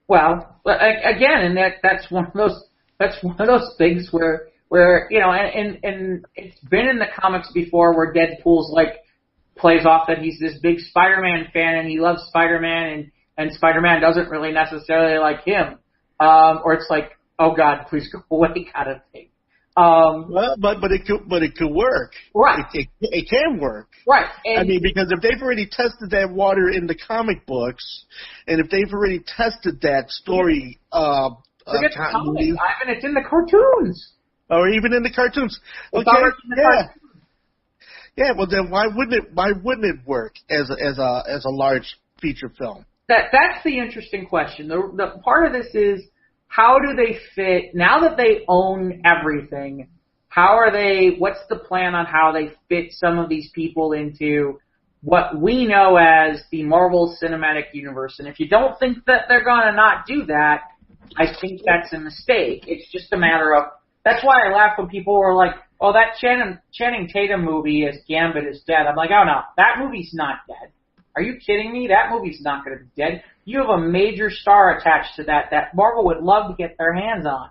Well, again, and that's one of those things where and it's been in the comics before where Deadpool's plays off that he's this big Spider-Man fan and he loves Spider-Man and Spider-Man doesn't really necessarily like him, or it's like, oh God, please go away kind of thing. But it could work. Right. It can work. Right. And I mean, because if they've already tested that water in the comic books, and if they've already tested that story, forget the comics, Ivan, it's in the cartoons. Or even in the cartoons. Okay. Yeah. Well, then why wouldn't it work as a large feature film? That's the interesting question. The part of this is, how do they fit, now that they own everything, what's the plan on how they fit some of these people into what we know as the Marvel Cinematic Universe? And if you don't think that they're going to not do that, I think that's a mistake. It's just a matter of, that's why I laugh when people were like, oh, that Channing Tatum movie as Gambit is dead. I'm like, oh no, that movie's not dead. Are you kidding me? That movie's not going to be dead. You have a major star attached to that Marvel would love to get their hands on.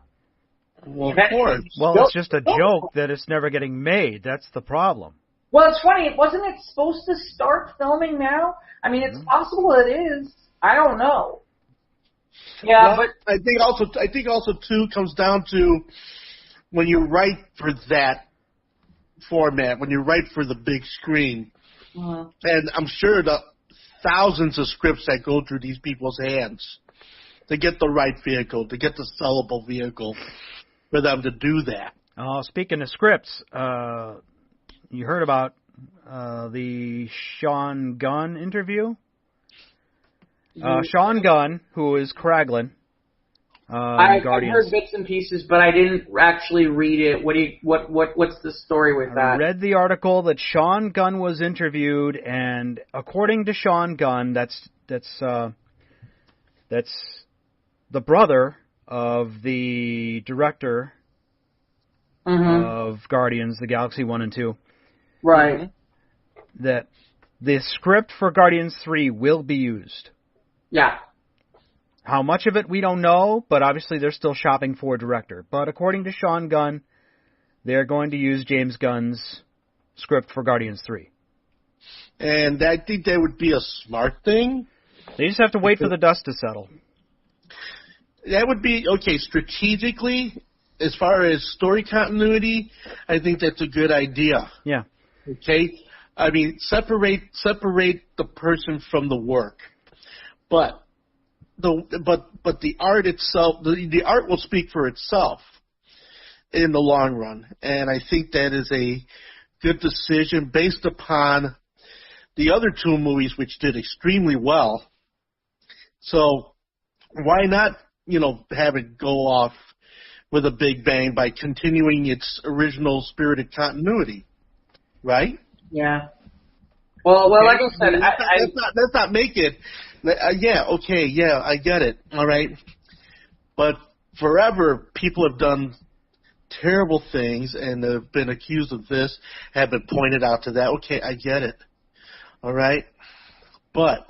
Well, of course. Well, it's just a joke that it's never getting made. That's the problem. Well, it's funny. Wasn't it supposed to start filming now? I mean, it's possible it is. I don't know. Yeah, well, but I think also too comes down to when you write for that format, when you write for the big screen, and I'm sure the thousands of scripts that go through these people's hands to get the right vehicle, to get the sellable vehicle for them to do that. Speaking of scripts, you heard about the Sean Gunn interview? Sean Gunn, who is Kraglin. I've heard bits and pieces, but I didn't actually read it. What's the story with that? I read the article that Sean Gunn was interviewed, and according to Sean Gunn, that's the brother of the director of Guardians of the Galaxy 1 and 2. Right. That the script for Guardians 3 will be used. Yeah. How much of it, we don't know, but obviously they're still shopping for a director. But according to Sean Gunn, they're going to use James Gunn's script for Guardians 3. And I think that would be a smart thing. They just have to wait for the dust to settle. That would be, okay, strategically, as far as story continuity, I think that's a good idea. Yeah. Okay? I mean, separate the person from the work. But the art itself, the art will speak for itself in the long run. And I think that is a good decision based upon the other two movies, which did extremely well. So why not, have it go off with a big bang by continuing its original spirited continuity, right? Yeah. Well, like I said, let's not make it. I get it. All right, but forever people have done terrible things and have been accused of this, have been pointed out to that. Okay, I get it. All right, but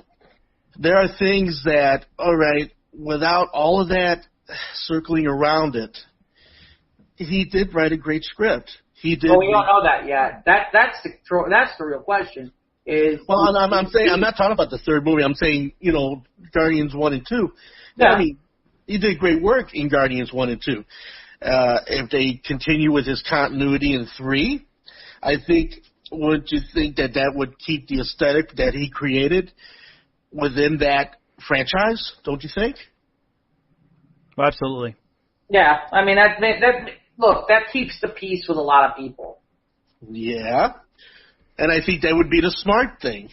there are things that, all right, without all of that circling around it, he did write a great script. He did. Well, we don't know that yet. That's the real question. I'm saying, I'm not talking about the third movie. I'm saying, Guardians 1 and 2. Yeah. I mean, he did great work in Guardians 1 and 2. If they continue with his continuity in 3, I think, wouldn't you think that would keep the aesthetic that he created within that franchise? Don't you think? Well, absolutely. Yeah. I mean, that keeps the peace with a lot of people. Yeah. And I think that would be the smart thing.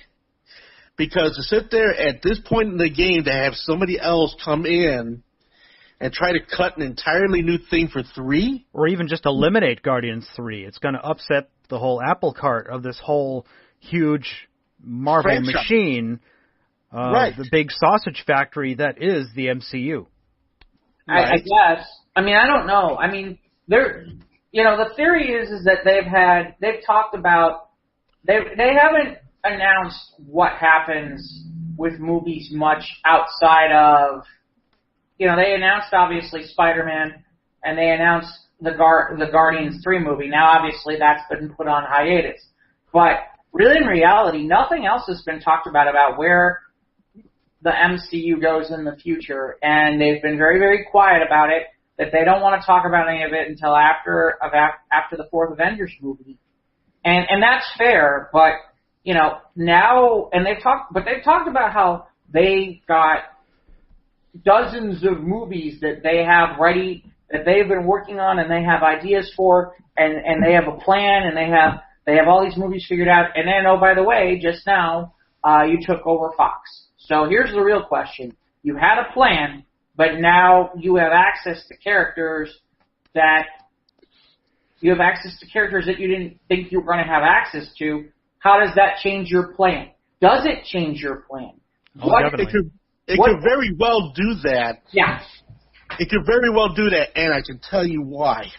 Because to sit there at this point in the game to have somebody else come in and try to cut an entirely new thing for 3? Or even just eliminate Guardians 3. It's going to upset the whole apple cart of this whole huge Marvel franchise machine, right. The big sausage factory that is the MCU. Right. I guess. I mean, I don't know. I mean, the theory is that they've talked about, they haven't announced what happens with movies much outside of, they announced obviously Spider-Man and they announced the Guardians 3 movie. Now obviously that's been put on hiatus. But really in reality, nothing else has been talked about where the MCU goes in the future. And they've been very, very quiet about it, that they don't want to talk about any of it until after the fourth Avengers movie. And that's fair, but now, and they've talked about how they got dozens of movies that they have ready, that they've been working on, and they have ideas for, and they have a plan, and they have all these movies figured out. And then, oh, by the way, just now you took over Fox. So here's the real question: you had a plan, but now you have access to characters that. You have access to characters that you didn't think you were going to have access to. How does that change your plan? Does it change your plan? Oh, definitely. It could very well do that. Yeah. It could very well do that, and I can tell you why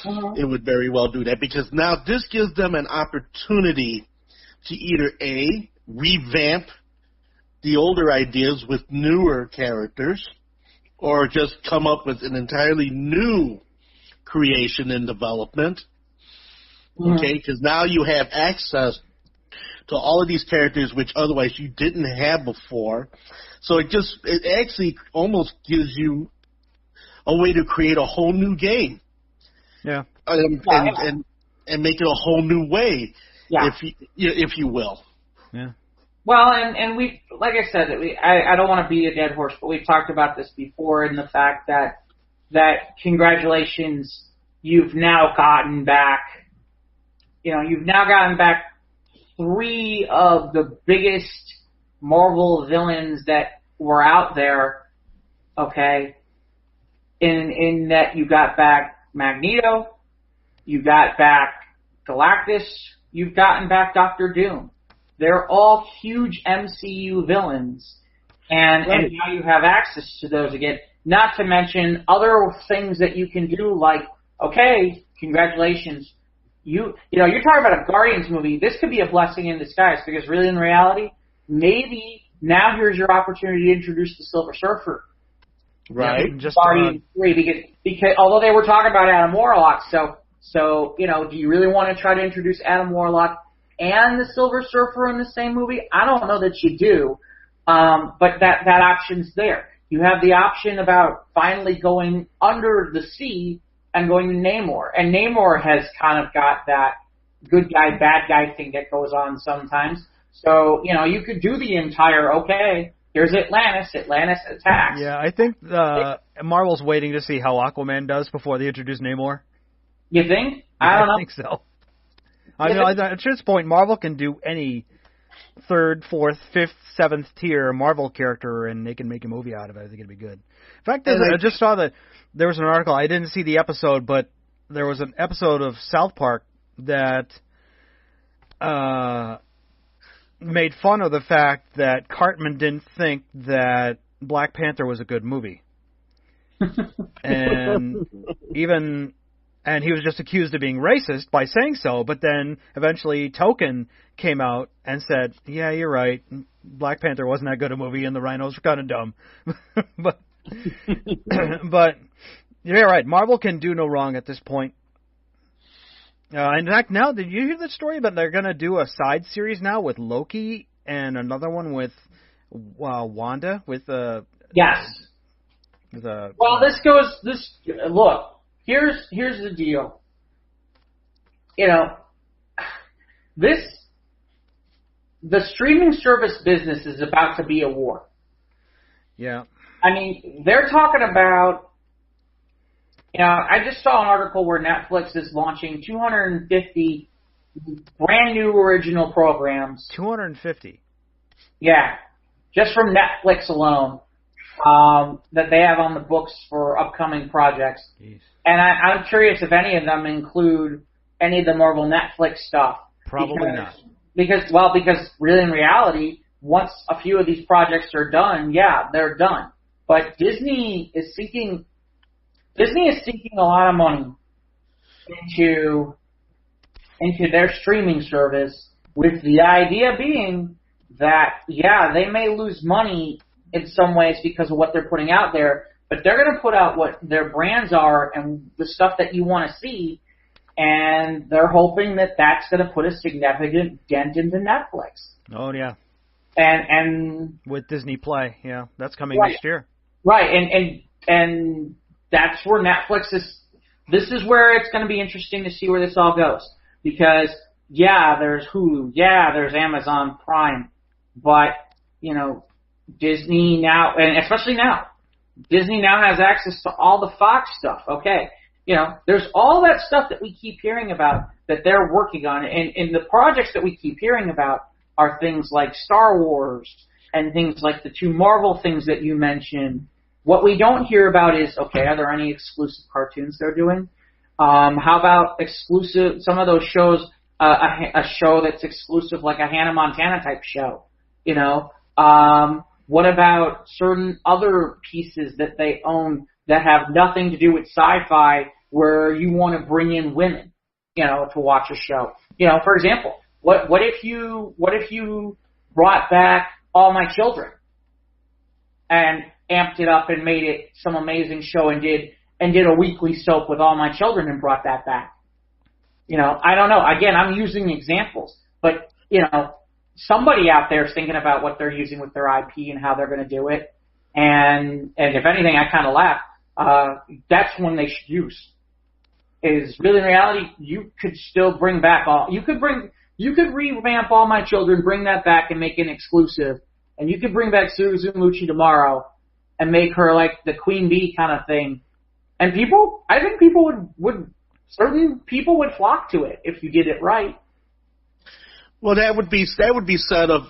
it would very well do that. Because now this gives them an opportunity to either A, revamp the older ideas with newer characters, or just come up with an entirely new creation and development, okay? Because now you have access to all of these characters which otherwise you didn't have before. So it actually almost gives you a way to create a whole new game. Yeah. And make it a whole new way, yeah. if you will. Yeah. Well, and we, like I said, I don't want to beat a dead horse, but we've talked about this before, in the fact that congratulations, you've now gotten back. You've now gotten back 3 of the biggest Marvel villains that were out there. Okay, in that you got back Magneto, you got back Galactus, you've gotten back Doctor Doom. They're all huge MCU villains, and now you have access to those again. Not to mention other things that you can do, like, okay, congratulations. You're talking about a Guardians movie. This could be a blessing in disguise, because really, in reality, maybe now here's your opportunity to introduce the Silver Surfer. Right. Just Guardians 3, because although they were talking about Adam Warlock, so do you really want to try to introduce Adam Warlock and the Silver Surfer in the same movie? I don't know that you do, but that option's there. You have the option about finally going under the sea and going to Namor. And Namor has kind of got that good guy, bad guy thing that goes on sometimes. So, you could do the entire, okay, here's Atlantis attacks. Yeah, I think Marvel's waiting to see how Aquaman does before they introduce Namor. You think? I don't know. I think so. At this point, Marvel can do any 3rd, 4th, 5th, 7th tier Marvel character, and they can make a movie out of it. I think it'd be good. In fact, I just saw that there was an article. I didn't see the episode, but there was an episode of South Park that made fun of the fact that Cartman didn't think that Black Panther was a good movie. And he was just accused of being racist by saying so, but then eventually Token came out and said, yeah, you're right, Black Panther wasn't that good a movie and the rhinos were kind of dumb. but you're right, Marvel can do no wrong at this point. In fact, now, did you hear the story that they're going to do a side series now with Loki and another one with Wanda? Yes. Look. Here's the deal. The streaming service business is about to be a war. Yeah. I mean, they're talking about, I just saw an article where Netflix is launching 250 brand new original programs. 250? Yeah. Just from Netflix alone, that they have on the books for upcoming projects. Jeez. And I'm curious if any of them include any of the Marvel Netflix stuff. Probably not. Because really, in reality, once a few of these projects are done, yeah, they're done. But Disney is sinking a lot of money into their streaming service, with the idea being that, yeah, they may lose money in some ways because of what they're putting out there, but they're going to put out what their brands are and the stuff that you want to see, and they're hoping that that's going to put a significant dent into Netflix. Oh, yeah. And with Disney Play, yeah, that's coming next year. Right, and that's where Netflix is. This is where it's going to be interesting to see where this all goes, because yeah, there's Hulu, yeah, there's Amazon Prime, but Disney now, and especially now, Disney now has access to all the Fox stuff. Okay, there's all that stuff that we keep hearing about that they're working on, and the projects that we keep hearing about are things like Star Wars and things like the 2 Marvel things that you mentioned. What we don't hear about is, okay, are there any exclusive cartoons they're doing? How about exclusive, some of those shows, a show that's exclusive, like a Hannah Montana type show, what about certain other pieces that they own that have nothing to do with sci-fi, where you want to bring in women, to watch a show? For example, what if you brought back All My Children and amped it up and made it some amazing show and did a weekly soap with All My Children and brought that back? I don't know. Again, I'm using examples, but somebody out there is thinking about what they're using with their IP and how they're going to do it. And if anything, I kind of laugh. That's when they should use. Is really, in reality, you could still bring back you You could revamp All My Children, bring that back and make it exclusive. And you could bring back Suzumuchi tomorrow and make her like the Queen Bee kind of thing. And I think people certain people would flock to it if you did it right. Well, that would be said of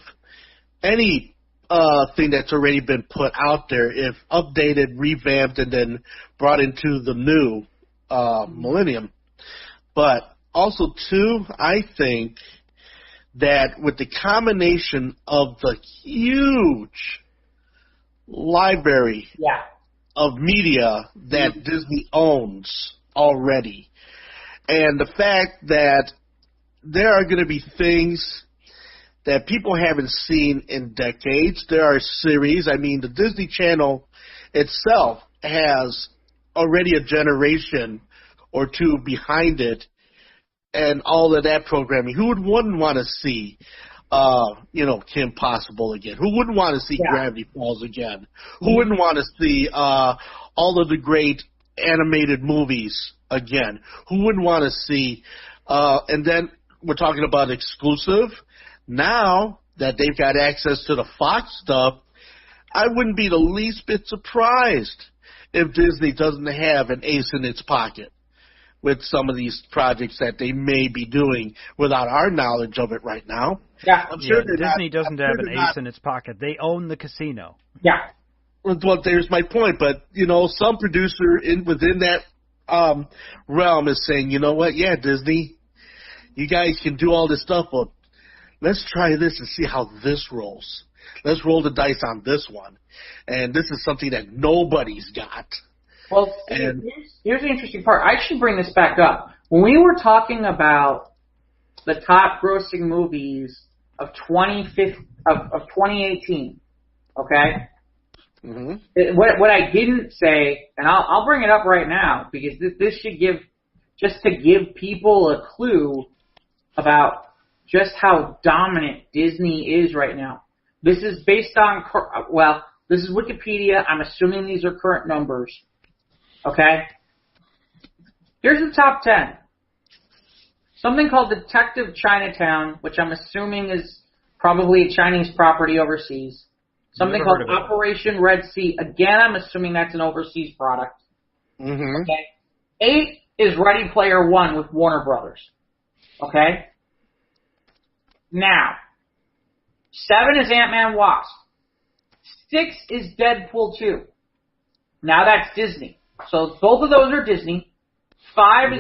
any thing that's already been put out there, if updated, revamped, and then brought into the new millennium. But also, too, I think that with the combination of the huge library of media that Disney owns already, and the fact that there are going to be things that people haven't seen in decades. There are series. I mean, the Disney Channel itself has already a generation or two behind it, and all of that programming. Who wouldn't want to see, Kim Possible again? Who wouldn't want to see Gravity Falls again? Who wouldn't want to see all of the great animated movies again? Who wouldn't want to see? And then we're talking about exclusive. Now that they've got access to the Fox stuff, I wouldn't be the least bit surprised if Disney doesn't have an ace in its pocket with some of these projects that they may be doing without our knowledge of it right now. Yeah, I'm sure Disney doesn't have an ace in its pocket. They own the casino. Yeah. Well, there's my point. But, some producer within that realm is saying, you know what, yeah, Disney, you guys can do all this stuff, but let's try this and see how this rolls. Let's roll the dice on this one. And this is something that nobody's got. Well, here's the interesting part. I should bring this back up. When we were talking about the top grossing movies of 2018, okay? Mm-hmm. What I didn't say, and I'll bring it up right now, because this should give people a clue about just how dominant Disney is right now. This is based on, this is Wikipedia. I'm assuming these are current numbers. Okay? Here's the top 10. Something called Detective Chinatown, which I'm assuming is probably a Chinese property overseas. Something called Operation Red Sea. Again, I'm assuming that's an overseas product. Mm-hmm. Okay? 8 is Ready Player One with Warner Brothers. Okay? Now, 7 is Ant-Man Wasp. 6 is Deadpool 2. Now that's Disney. So both of those are Disney. 5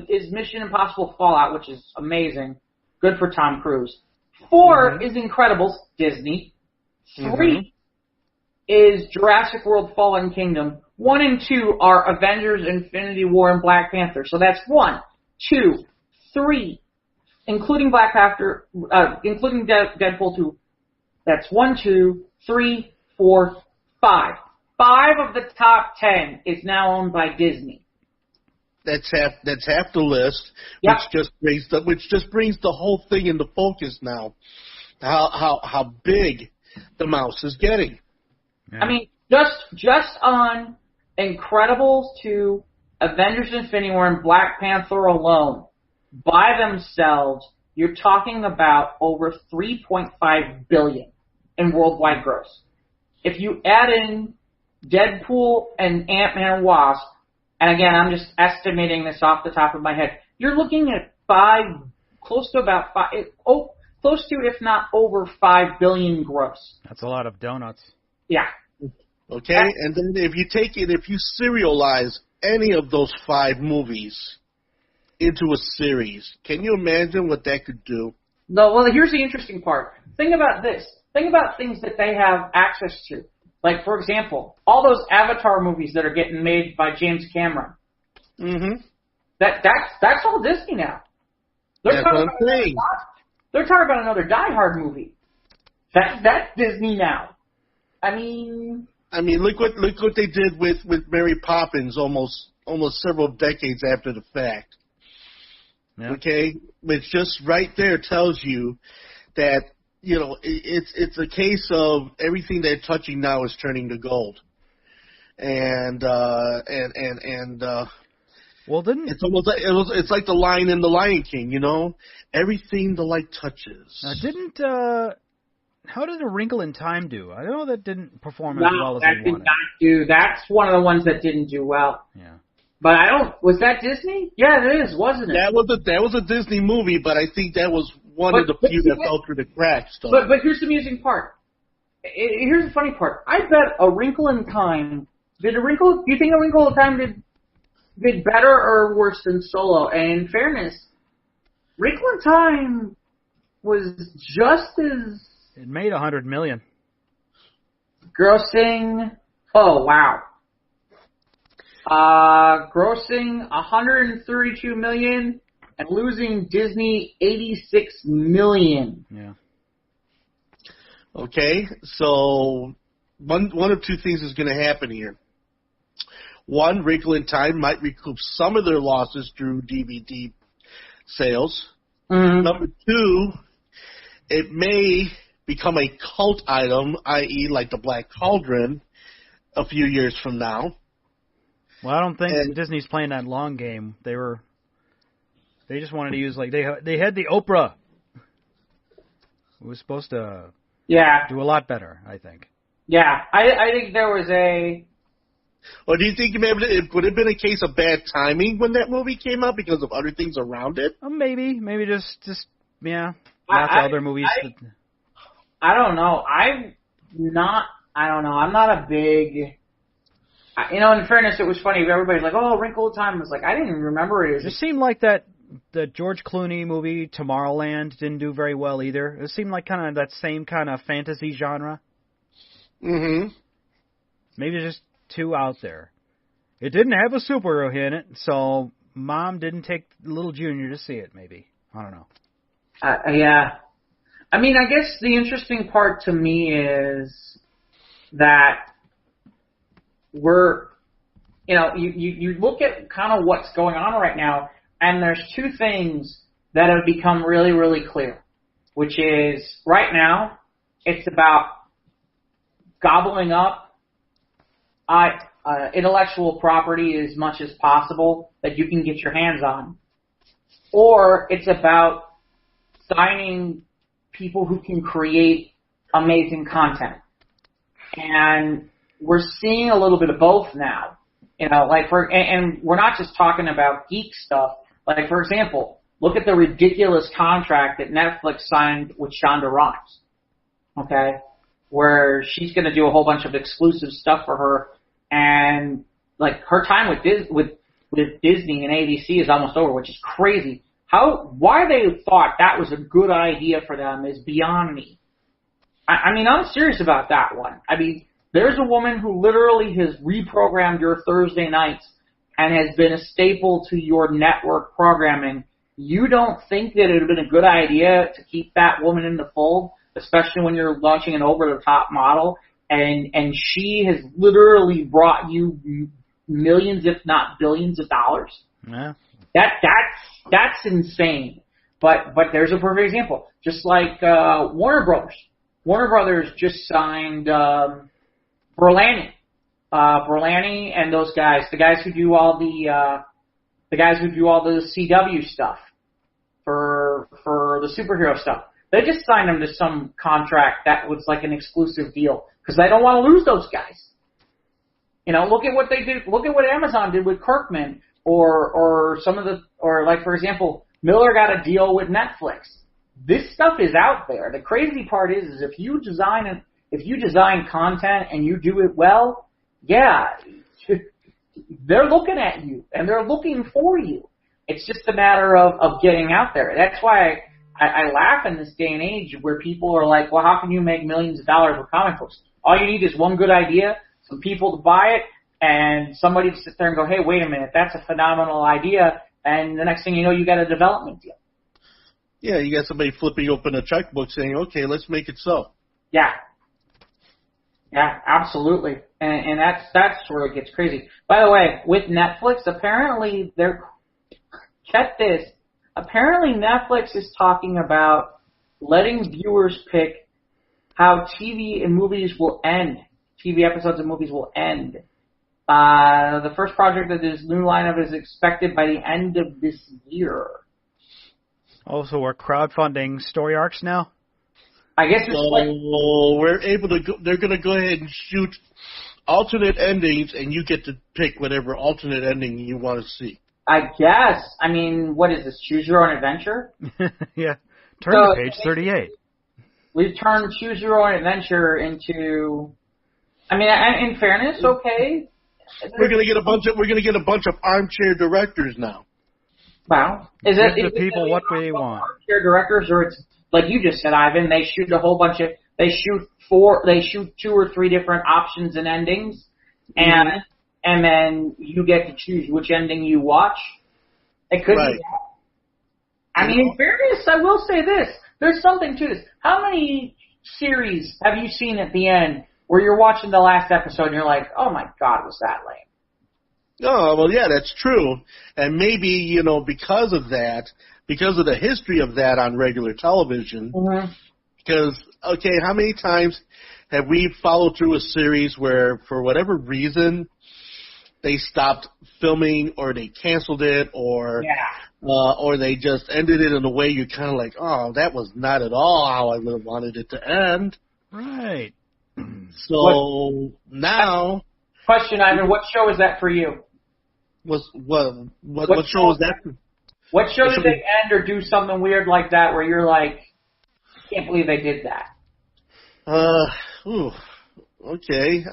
is Mission Impossible Fallout, which is amazing. Good for Tom Cruise. 4 is Incredibles, Disney. 3 is Jurassic World Fallen Kingdom. 1 and 2 are Avengers, Infinity War, and Black Panther. So that's 1, 2, 3, including Black Panther, including Deadpool 2. That's 1, 2, 3, 4, 5. 5 of the top 10 is now owned by Disney. That's half the list, yep. which just brings the whole thing into focus now. How big the mouse is getting. Yeah. I mean, just on Incredibles 2, Avengers Infinity War, and Black Panther alone, by themselves, you're talking about over $3.5 billion in worldwide gross. If you add in Deadpool and Ant-Man and Wasp, and again, I'm just estimating this off the top of my head, you're looking at close to, if not over $5 billion gross. That's a lot of donuts. Yeah. Okay, and then if you serialize any of those 5 movies into a series, can you imagine what that could do? No, well, here's the interesting part. Think about this. Think about things that they have access to. Like, for example, all those Avatar movies that are getting made by James Cameron. Mm-hmm. That's all Disney now. They're talking about another Die Hard movie. That's Disney now. I mean, look what they did with Mary Poppins almost several decades after the fact. Yeah. Okay, which just right there tells you that it's a case of everything they're touching now is turning to gold, and Well, didn't it's like the line in The Lion King, you know, everything the light touches. How did A Wrinkle in Time do? I know that didn't perform as well as they wanted. No, that did not do. That's one of the ones that didn't do well. Yeah. But was that Disney? Yeah, it is, wasn't it? That was a Disney movie, but I think that was one of the few that fell through the cracks. Though. But here's the amusing part. Here's the funny part. I bet A Wrinkle in Time. Do you think A Wrinkle in Time did better or worse than Solo? And in fairness, Wrinkle in Time was just as... It made $100 million. Grossing... Oh, wow. Grossing $132 million and losing Disney $86 million. Yeah. Okay, so one of two things is going to happen here. One, Wrinkle in Time might recoup some of their losses through DVD sales. Mm-hmm. Number two, it may become a cult item, i.e. like the Black Cauldron, a few years from now. Well, I don't think Disney's playing that long game. They just wanted to use, like, they had the Oprah. It was supposed to do a lot better, I think. Yeah, I think there was a... Or do you think it would have been a case of bad timing when that movie came out because of other things around it? Maybe just yeah. Lots of other movies. I don't know. I'm not a big... You know, in fairness, it was funny. Everybody's like, "Oh, Wrinkle in Time." I was like, I didn't even remember it. It seemed like the George Clooney movie Tomorrowland didn't do very well either. It seemed like kind of that same kind of fantasy genre. Mm-hmm. Maybe just too out there. It didn't have a superhero in it, so Mom didn't take little Junior to see it. Maybe, I don't know. Yeah. I mean, I guess the interesting part to me is that you look at kind of what's going on right now, and there's two things that have become really, really clear, which is right now it's about gobbling up intellectual property as much as possible that you can get your hands on, or it's about signing people who can create amazing content. And we're seeing a little bit of both now. You know, like and we're not just talking about geek stuff. Like, for example, look at the ridiculous contract that Netflix signed with Shonda Rhimes. Okay? Where she's going to do a whole bunch of exclusive stuff for her, and like her time with Disney and ABC is almost over, which is crazy. Why they thought that was a good idea for them is beyond me. I mean, I'm serious about that one. I mean, there's a woman who literally has reprogrammed your Thursday nights and has been a staple to your network programming. You don't think that it would have been a good idea to keep that woman in the fold, especially when you're launching an over-the-top model, and she has literally brought you millions, if not billions of dollars? Yeah. That's insane. But there's a perfect example. Just like Warner Brothers. Warner Brothers just signed Berlanti and those guys, the guys who do all the CW stuff for the superhero stuff. They just signed them to some contract that was like an exclusive deal because they don't want to lose those guys. You know, look at what they did. Look at what Amazon did with Kirkman, or like, for example, Miller got a deal with Netflix. This stuff is out there. The crazy part is if you design content and you do it well, yeah, they're looking at you and they're looking for you. It's just a matter of getting out there. That's why I laugh in this day and age where people are like, well, how can you make millions of dollars with comic books? All you need is one good idea, some people to buy it, and somebody to sit there and go, hey, wait a minute, that's a phenomenal idea, and the next thing you know, you got a development deal. Yeah, you got somebody flipping open a checkbook saying, okay, let's make it so. Yeah. Yeah, absolutely. And that's where it gets crazy. By the way, with Netflix, apparently get this, apparently Netflix is talking about letting viewers pick how TV and movies will end. TV episodes and movies will end. The first project of this new lineup is expected by the end of this year. Oh, so we're crowdfunding story arcs now? I guess it's we're able to they're going to go ahead and shoot alternate endings, and you get to pick whatever alternate ending you want to see. I guess. I mean, what is this? Choose your own adventure? Yeah. Turn to page 38. We've turned Choose Your Own Adventure into. I mean, in fairness, okay. We're gonna get a bunch of armchair directors now. Wow. Give the people what they want. Armchair directors, or it's like you just said, Ivan. They shoot a whole bunch of. They shoot 2 or 3 different options and endings, and then you get to choose which ending you watch. It could be that. I mean, in fairness, I will say this. There's something to this. How many series have you seen at the end where you're watching the last episode and you're like, oh my God, was that lame? Oh, well, yeah, that's true. And maybe, because of the history of that on regular television, because, okay, how many times have we followed through a series where, for whatever reason, they stopped filming or they canceled it or they just ended it in a way you're kind of like, oh, that was not at all how I would have wanted it to end. Right. So now... Question, Ivan, what show is that for you? What show is that for? What show did they end or do something weird like that where you're like, can't believe they did that? Okay.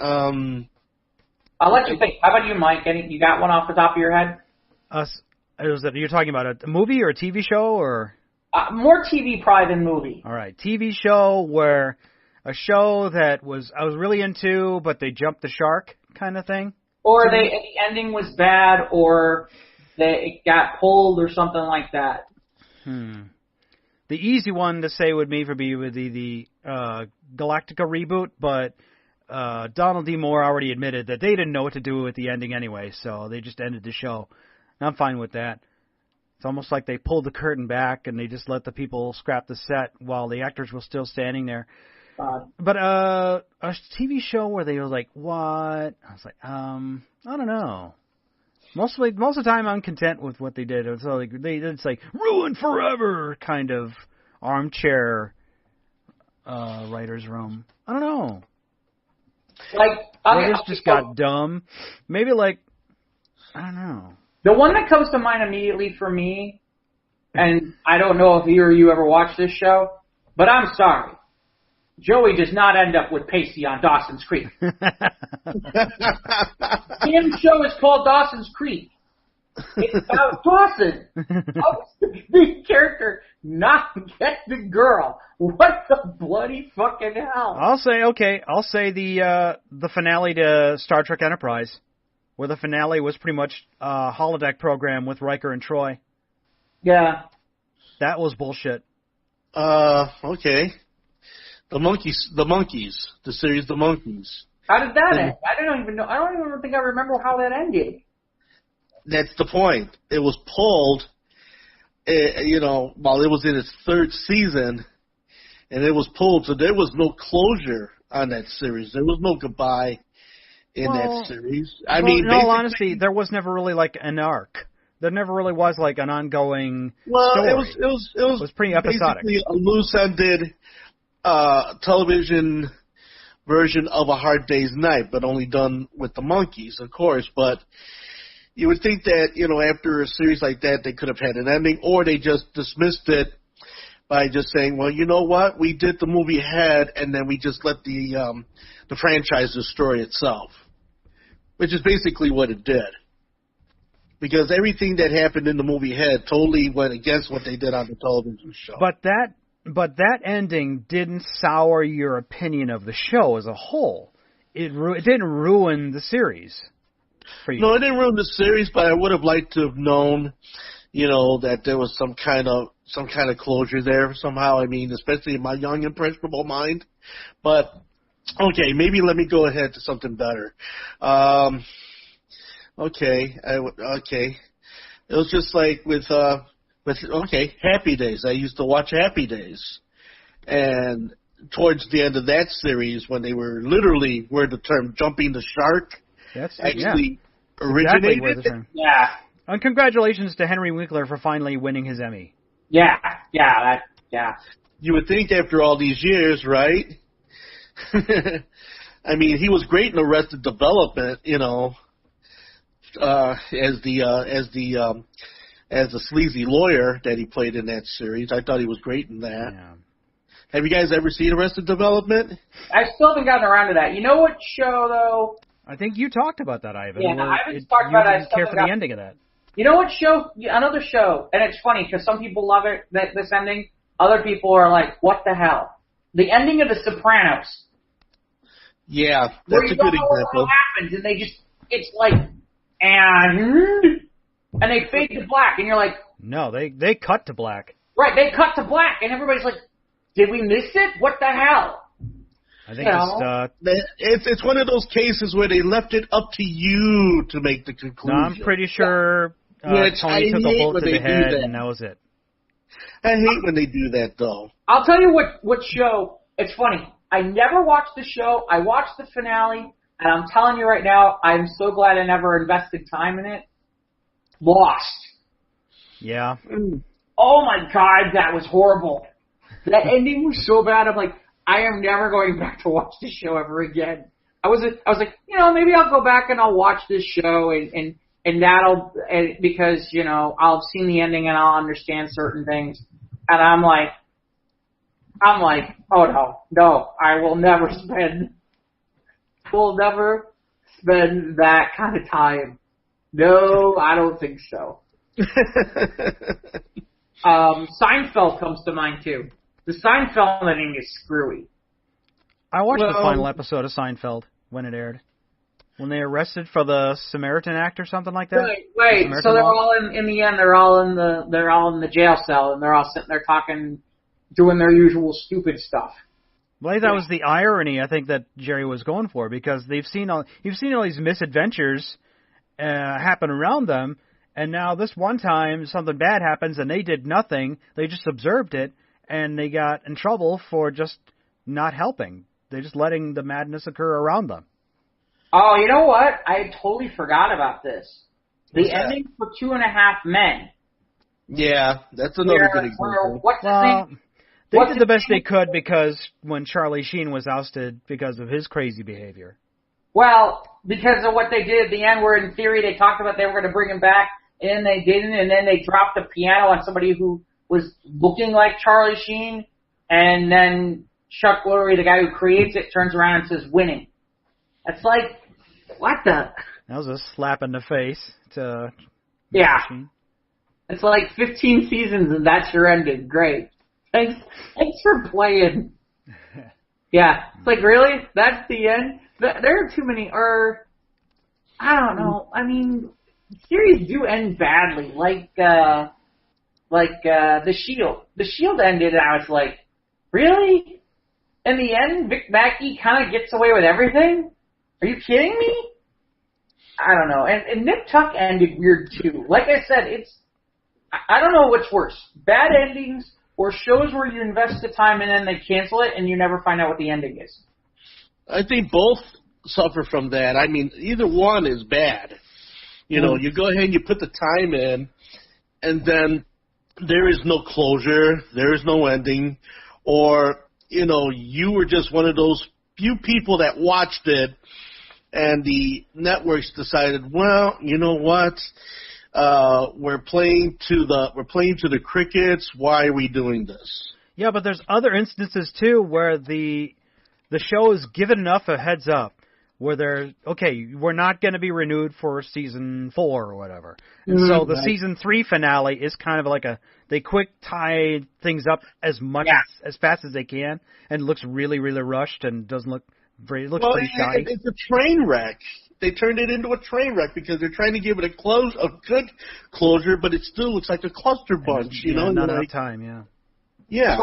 I'll let you think. How about you, Mike? You got one off the top of your head? You're talking about a movie or a TV show or? More TV probably than movie. All right, TV show where a show that I was really into, but they jumped the shark kind of thing. Or the ending was bad, or it got pulled, or something like that. The easy one to say would be the Galactica reboot, but Donald D. Moore already admitted that they didn't know what to do with the ending anyway, so they just ended the show. And I'm fine with that. It's almost like they pulled the curtain back and they just let the people scrap the set while the actors were still standing there. But a TV show where they were like, what? I was like, I don't know. Most of the time I'm content with what they did. It's like ruined forever kind of armchair writer's room. I don't know. Writers just got dumb. Maybe I don't know. The one that comes to mind immediately for me, and I don't know if you ever watched this show, but I'm sorry. Joey does not end up with Pacey on Dawson's Creek. Tim's show is called Dawson's Creek. It's about Dawson. How does the character not get the girl? What the bloody fucking hell? I'll say the finale to Star Trek Enterprise, where the finale was pretty much a holodeck program with Riker and Troy. Yeah. That was bullshit. Okay. The Monkeys, the series The Monkeys. How did that end? I don't even know. I don't even think I remember how that ended. That's the point. It was pulled, while it was in its 3rd season, and it was pulled, so there was no closure on that series. There was no goodbye in that series. I mean, in all honesty, there was never really an arc. There never really was an ongoing story. It was pretty episodic. Basically a loose-ended television version of A Hard Day's Night, but only done with the monkeys, of course. But you would think that, after a series like that, they could have had an ending, or they just dismissed it by just saying, well, you know what, we did the movie Head, and then we just let the franchise destroy itself, which is basically what it did. Because everything that happened in the movie Head totally went against what they did on the television show. But that ending didn't sour your opinion of the show as a whole. It didn't ruin the series for you. No, it didn't ruin the series, but I would have liked to have known, that there was some kind of closure there somehow. I mean, especially in my young, impressionable mind. But okay, maybe let me go ahead to something better. Okay. It was just like with Happy Days. I used to watch Happy Days, and towards the end of that series, when they were literally, where the term jumping the shark That's actually originated. Exactly Yeah. And congratulations to Henry Winkler for finally winning his Emmy. Yeah. You would think after all these years, right? I mean, he was great in Arrested Development, you know, as the sleazy lawyer that he played in that series. I thought he was great in that. Yeah. Have you guys ever seen Arrested Development? I still haven't gotten around to that. You know what show, though? I think you talked about that, Ivan. Yeah, I haven't talked about it. You didn't care for the ending of that. You know what show? Another show, and it's funny because some people love it, this ending. Other people are like, what the hell? The ending of The Sopranos. Yeah, that's a good example. What happens, and they just, it's like, and they fade to black, and you're like... No, they cut to black. Right, they cut to black, and everybody's like, did we miss it? What the hell? I think it's one of those cases where they left it up to you to make the conclusion. No, I'm pretty sure Tony took a bullet to the head, and that was it. I hate when they do that, though. I'll tell you what show. It's funny. I never watched the show. I watched the finale, and I'm telling you right now, I'm so glad I never invested time in it. Lost. Yeah. Oh my God, that was horrible. That ending was so bad. I'm like, I am never going back to watch this show ever again. I was like, you know, maybe I'll go back and I'll watch this show and because, you know, I'll have seen the ending and I'll understand certain things. And I'm like, oh no, I will never spend that kind of time. No, I don't think so. Seinfeld comes to mind too. The Seinfeld ending is screwy. I watched the final episode of Seinfeld when it aired. When they arrested for the Samaritan Act or something like that. Right. So they're all in the end. They're all in the jail cell, and they're all sitting there talking, doing their usual stupid stuff. Well, that was the irony I think that Jerry was going for, because you've seen all these misadventures happen around them, and now this one time something bad happens and they did nothing. They just observed it, and they got in trouble for just not helping. They're just letting the madness occur around them. Oh, you know what? I totally forgot about this. The ending for 2.5 Men. Yeah, that's another good example. They did the best they could because when Charlie Sheen was ousted because of his crazy behavior. Well, because of what they did at the end, where in theory they talked about they were going to bring him back, and they didn't, and then they dropped the piano on somebody who was looking like Charlie Sheen, and then Chuck Lorre, the guy who creates it, turns around and says, winning. That's like, what the? That was a slap in the face to Sheen. It's like 15 seasons and that's your ending. Great. Thanks for playing. Yeah. It's like, really? That's the end? There are too many, I don't know. I mean, series do end badly. Like The Shield. The Shield ended and I was like, really? In the end, Vic Mackey kind of gets away with everything? Are you kidding me? I don't know. And Nip Tuck ended weird too. Like I said, I don't know what's worse. Bad endings or shows where you invest the time and then they cancel it and you never find out what the ending is. I think both suffer from that. I mean, either one is bad. You know, you go ahead and you put the time in and then there is no closure, there is no ending, or, you know, you were just one of those few people that watched it and the networks decided, well, you know what? We're playing to the crickets. Why are we doing this? Yeah, but there's other instances too where the show is given enough a heads up where they're we're not going to be renewed for season 4 or whatever, and so the season 3 finale is kind of like they quick tie things up as fast as they can, and it looks really, really rushed and doesn't look very. It looks pretty shoddy. It's a train wreck. They turned it into a train wreck because they're trying to give it a good closure, but it still looks like a cluster bunch. You know, not enough time. Yeah.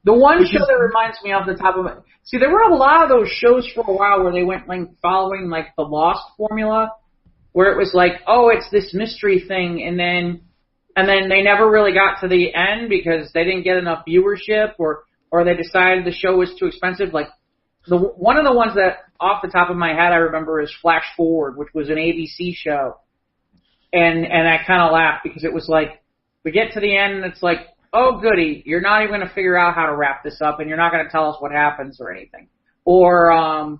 The one show that reminds me off the top of it. See, there were a lot of those shows for a while where they went like following like the Lost formula, where it was like, oh, it's this mystery thing, and then they never really got to the end because they didn't get enough viewership, or they decided the show was too expensive. Like one of the ones that off the top of my head I remember is Flash Forward, which was an ABC show, and I kind of laughed because it was like we get to the end and it's like, oh goody, you're not even going to figure out how to wrap this up, and you're not going to tell us what happens or anything. Or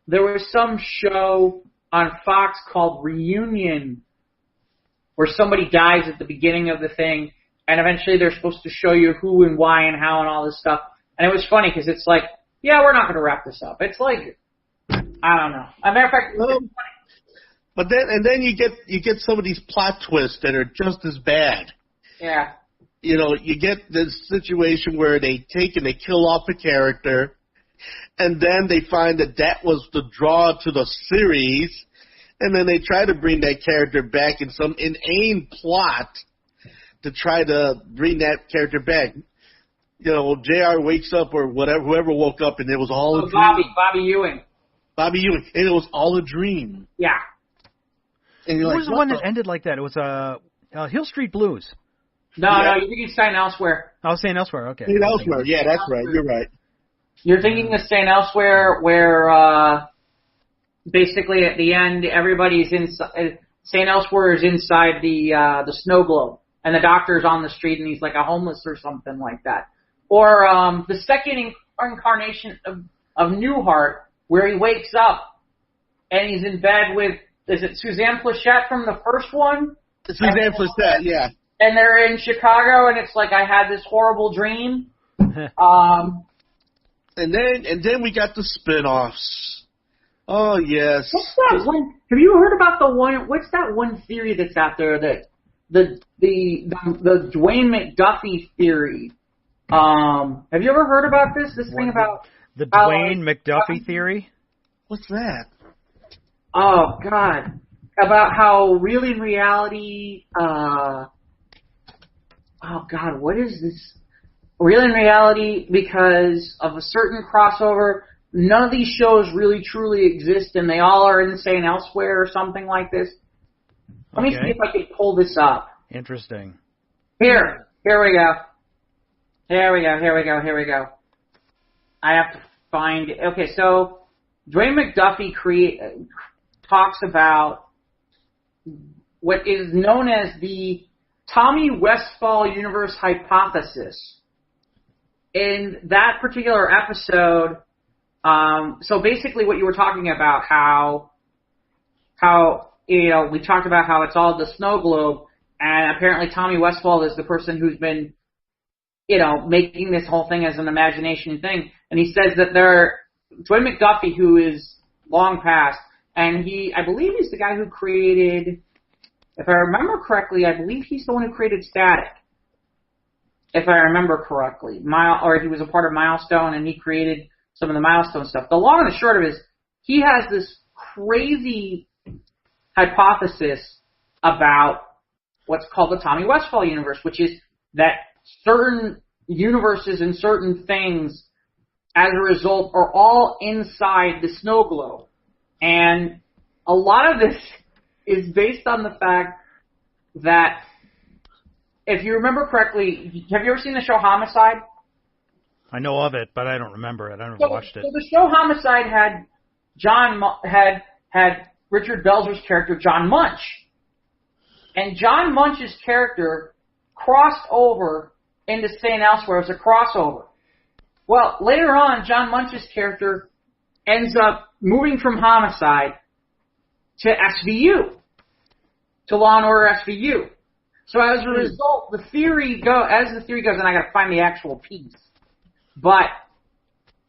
there was some show on Fox called Reunion, where somebody dies at the beginning of the thing, and eventually they're supposed to show you who and why and how and all this stuff. And it was funny because it's like, yeah, we're not going to wrap this up. It's like, I don't know. As a matter of fact, it's funny. But then you get some of these plot twists that are just as bad. Yeah. You know, you get this situation where they take and they kill off a character, and then they find that was the draw to the series, and then they try to bring that character back in some inane plot to try to bring that character back. You know, JR wakes up or whatever, whoever woke up, and it was all a dream. Bobby Ewing. Bobby Ewing, and it was all a dream. Yeah. And you're what like, was the one that ended like that? It was Hill Street Blues. No, you're thinking Staying Elsewhere. I was saying Elsewhere, okay. Staying Elsewhere, yeah, that's right. You're right. You're thinking of Staying Elsewhere, where basically at the end everybody's inside. Staying Elsewhere is inside the snow globe, and the doctor's on the street, and he's like a homeless or something like that. Or the second incarnation of Newhart, where he wakes up and he's in bed with, is it Suzanne Plachette from the first one? Suzanne Plachette, yeah. And they're in Chicago, and it's like, I had this horrible dream. And then we got the spin-offs. Oh, yes. What's that one? Have you heard about the one? What's that one theory that's out there that the Dwayne McDuffie theory? Have you ever heard about this? This thing about the Dwayne McDuffie theory? What's that? Oh God! About how real in reality. Oh God! What is this? Real in reality, because of a certain crossover, none of these shows really truly exist, and they all are insane elsewhere or something like this. Let me see if I can pull this up. Interesting. Here we go. Here we go. I have to find it. Okay, so Dwayne McDuffie talks about what is known as the Tommy Westphall universe hypothesis. In that particular episode, so basically what you were talking about, how we talked about how it's all the snow globe, and apparently Tommy Westphall is the person who's been, making this whole thing as an imagination thing. And he says that Dwayne McDuffie, who is long past, and I believe he's the guy who created, if I remember correctly, I believe he's the one who created Static. If I remember correctly, or he was a part of Milestone, and he created some of the Milestone stuff. The long and the short of it is, he has this crazy hypothesis about what's called the Tommy Westphall universe, which is that certain universes and certain things, as a result, are all inside the snow globe. And a lot of this is based on the fact that, if you remember correctly, have you ever seen the show Homicide? I know of it, but I don't remember it. I never watched it. So the show Homicide had Richard Belzer's character, John Munch. And John Munch's character crossed over into Staying Elsewhere as a crossover. Well, later on, John Munch's character ends up moving from Homicide to SVU, to Law & Order SVU. So as a result, the theory goes, and I got to find the actual piece, but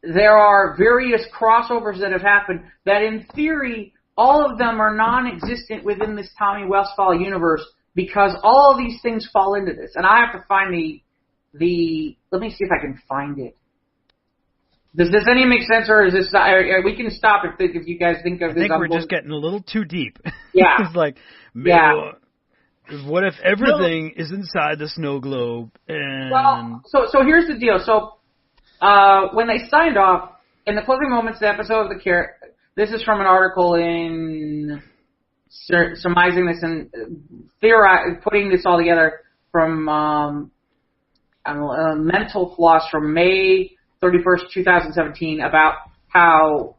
there are various crossovers that have happened that, in theory, all of them are non-existent within this Tommy Westphall universe, because all of these things fall into this. And I have to find let me see if I can find it. Does this any make sense, or is this? We can stop if you guys think of this. I think we're just getting a little too deep. Yeah. It's like, yeah. What if everything is inside the snow globe? And well, so here's the deal. So when they signed off in the closing moments of the episode of this is from an article in surmising this and putting this all together from Mental Floss from May 31st, 2017, about how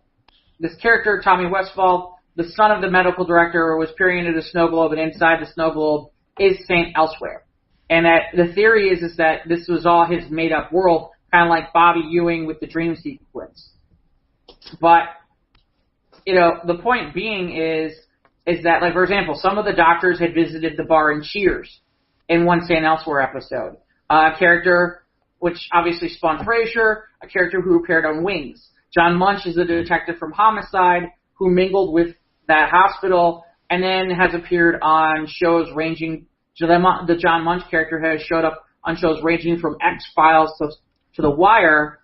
this character, Tommy Westfall, the son of the medical director, was peering into the snow globe, and inside the snow globe is St. Elsewhere. And that the theory is that this was all his made-up world, kind of like Bobby Ewing with the dream sequence. But, the point being is that, like, for example, some of the doctors had visited the bar in Cheers in one St. Elsewhere episode. A character, which obviously spawned Frasier, a character who appeared on Wings. John Munch is a detective from Homicide who mingled with that hospital and then has appeared on shows ranging. The John Munch character has showed up on shows ranging from X-Files to The Wire,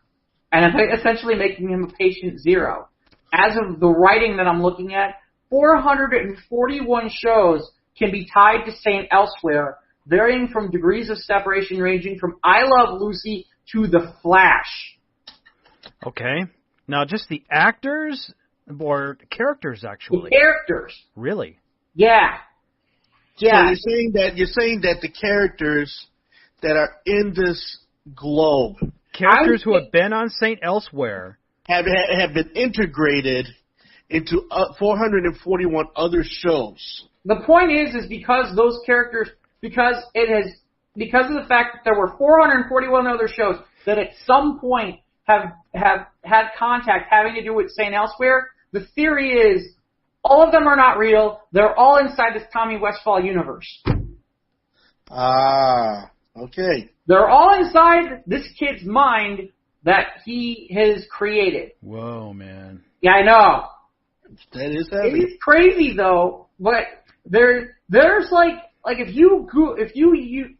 and essentially making him a patient zero. As of the writing that I'm looking at, 441 shows can be tied to St. Elsewhere, varying from degrees of separation ranging from I Love Lucy to The Flash. Okay. Now, just the actors or characters, actually? The characters. Really? Yeah. Yeah. So you're saying that the characters that are in this globe, characters who have been on St. Elsewhere, have been integrated into 441 other shows. The point is because those characters, because of the fact that there were 441 other shows that at some point have had contact having to do with St. Elsewhere, the theory is all of them are not real. They're all inside this Tommy Westfall universe. Ah, okay. They're all inside this kid's mind that he has created. Whoa, man. Yeah, I know. That is heavy. It is crazy though, but there's like if you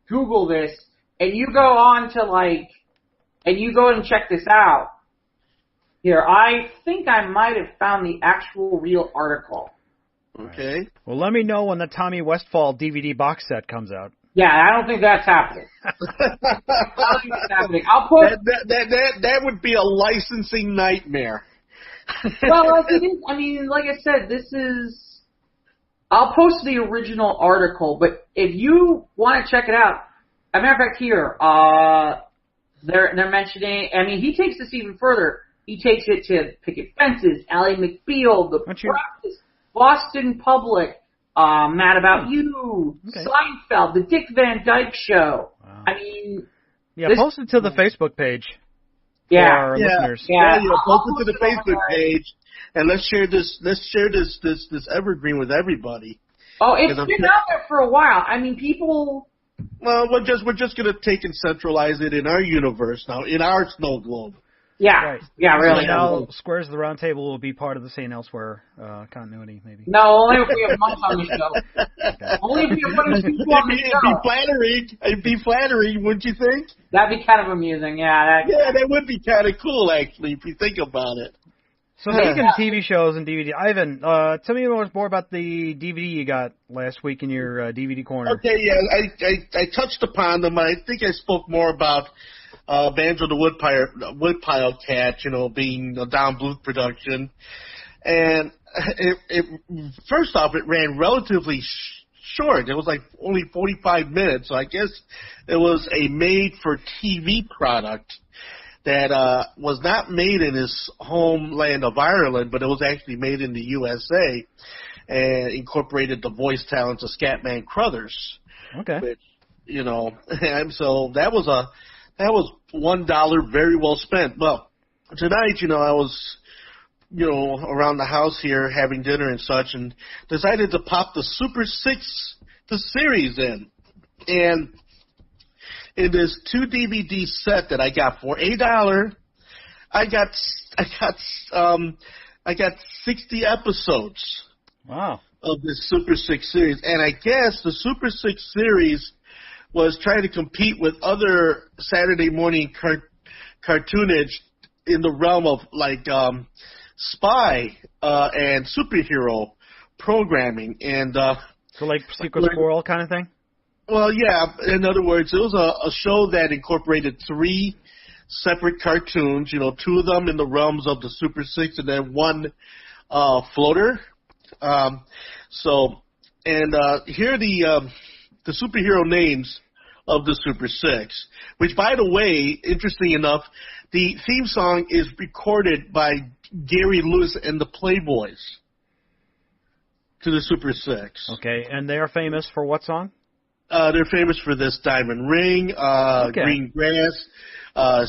Google this and you go on to and you go and check this out. Here, I think I might have found the actual real article. Okay. Well, let me know when the Tommy Westfall DVD box set comes out. Yeah, I don't think that's happening. I don't think that's happening. I'll post that would be a licensing nightmare. Well, it is, I mean, like I said, I'll post the original article, but if you want to check it out, as a matter of fact, here, they're mentioning, I mean, he takes this even further. He takes it to Picket Fences, Ally McBeal, The Practice, Boston Public, Mad About You, Seinfeld, The Dick Van Dyke Show. Wow. I mean... Yeah, post it to the Facebook page. Yeah. For our listeners. Yeah, post it to the Facebook page, and let's share this evergreen with everybody. Oh, it's been out there for a while. I mean, people... Well, we're just going to take and centralize it in our universe now, in our snow globe. Yeah, right. Yeah, really. So now Squares of the Round Table will be part of the St. Elsewhere continuity, maybe. No, only if we have months on the show. Okay. Only if we have putting people on the show. It'd be flattering, wouldn't you think? That'd be kind of amusing, yeah. That would be kind of cool, actually, if you think about it. So speaking of TV shows and DVD, Ivan, tell me more about the DVD you got last week in your DVD corner. Okay, yeah, I touched upon them. I think I spoke more about Banjo the Woodpile Cat, being a Don Bluth production. And first off, it ran relatively short. It was like only 45 minutes, so I guess it was a made-for-TV product that was not made in his homeland of Ireland, but it was actually made in the USA and incorporated the voice talents of Scatman Crothers. Okay. Which, and so that was $1 very well spent. Well, tonight, I was, around the house here having dinner and such, and decided to pop the Super 6, the series in. And in this 2 DVD set that I got for $1, I got 60 episodes. Wow. Of this Super 6 series. And I guess the Super 6 series was trying to compete with other Saturday morning cartoonage in the realm of spy and superhero programming. And so like Secret Squirrel kind of thing? Well, yeah. In other words, it was a show that incorporated 3 separate cartoons, 2 of them in the realms of the Super 6 and then 1 floater. Here the superhero names of the Super Six. Which, by the way, interesting enough, the theme song is recorded by Gary Lewis and the Playboys to the Super Six. Okay, and they are famous for what song? They're famous for this Diamond Ring, Green Grass,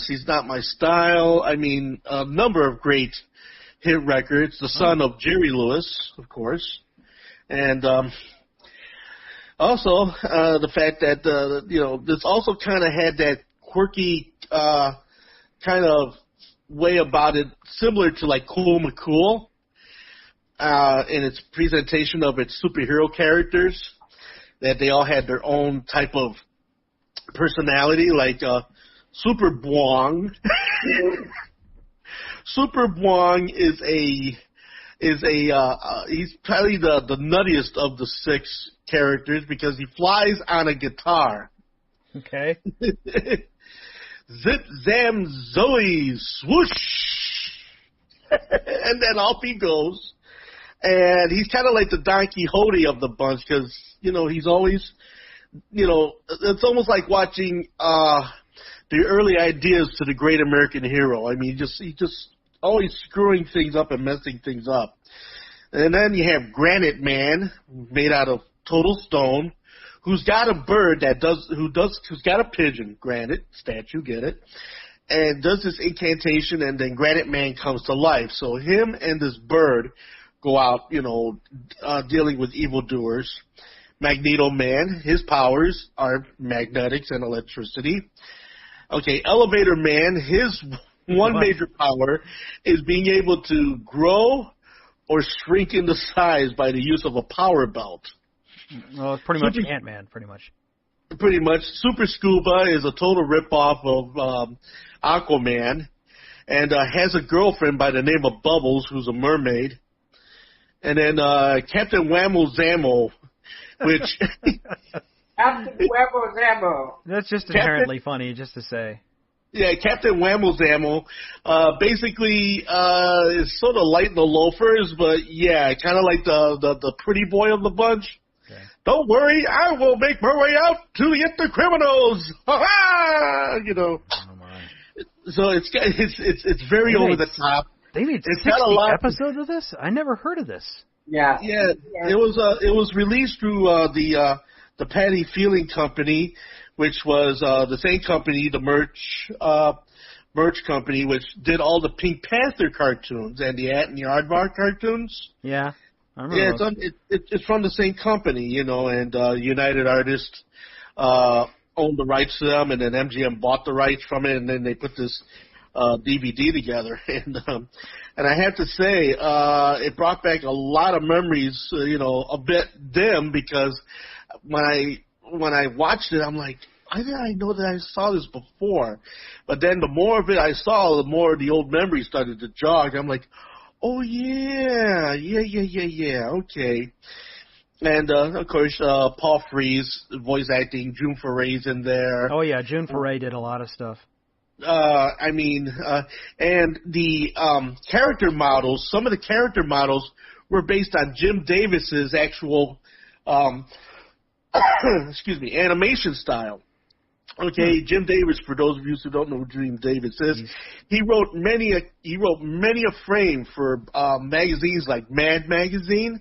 She's Not My Style. I mean, a number of great hit records. The son of Jerry Lewis, of course. And also the fact that, this also kind of had that quirky kind of way about it, similar to like Cool McCool in its presentation of its superhero characters, that they all had their own type of personality, like Super Bwong. Super Bwong is he's probably the nuttiest of the six characters because he flies on a guitar. Okay. Zip, zam, zoe, swoosh. And then off he goes. And he's kind of like the Don Quixote of the bunch because, he's always, it's almost like watching the early ideas to the great American hero. I mean, he just always screwing things up and messing things up. And then you have Granite Man, made out of total stone, who's got a bird who's got a pigeon, Granite, statue, get it, and does this incantation, and then Granite Man comes to life. So him and this bird go out, dealing with evildoers. Magneto Man, his powers are magnetics and electricity. Okay, Elevator Man, his one major power is being able to grow or shrink into size by the use of a power belt. Well, it's pretty much Ant-Man, pretty much. Pretty much. Super Scuba is a total ripoff of Aquaman and has a girlfriend by the name of Bubbles, who's a mermaid. And then Captain Whammo Zammo, which... Captain Whammo Zammo. That's just inherently funny, just to say. Yeah, Captain Whammo Zammo basically is sort of light in the loafers, but yeah, kind of like the pretty boy of the bunch. Okay. Don't worry, I will make my way out to get the criminals. Ha ha! Oh my. So it's very over the top. They made 60 episodes of this? I never heard of this. Yeah. Yeah, it was released through the Patty Feeling Company, which was the same company, the merch company, which did all the Pink Panther cartoons and the At and the Aardvark cartoons. Yeah, I remember. Yeah, it's from the same company, and United Artists owned the rights to them, and then MGM bought the rights from it, and then they put this DVD together. And I have to say, it brought back a lot of memories, a bit dim, because when I watched it, I'm like, I didn't know that I saw this before. But then the more of it I saw, the more the old memories started to jog. I'm like, oh yeah, okay. And of course, Paul Frees voice acting, June Foray's in there. Oh yeah, June Foray did a lot of stuff. And the character models, some of the character models were based on Jim Davis's actual animation style. Okay, Jim Davis, for those of you who don't know who Jim Davis is, he wrote many a frame for magazines like Mad Magazine.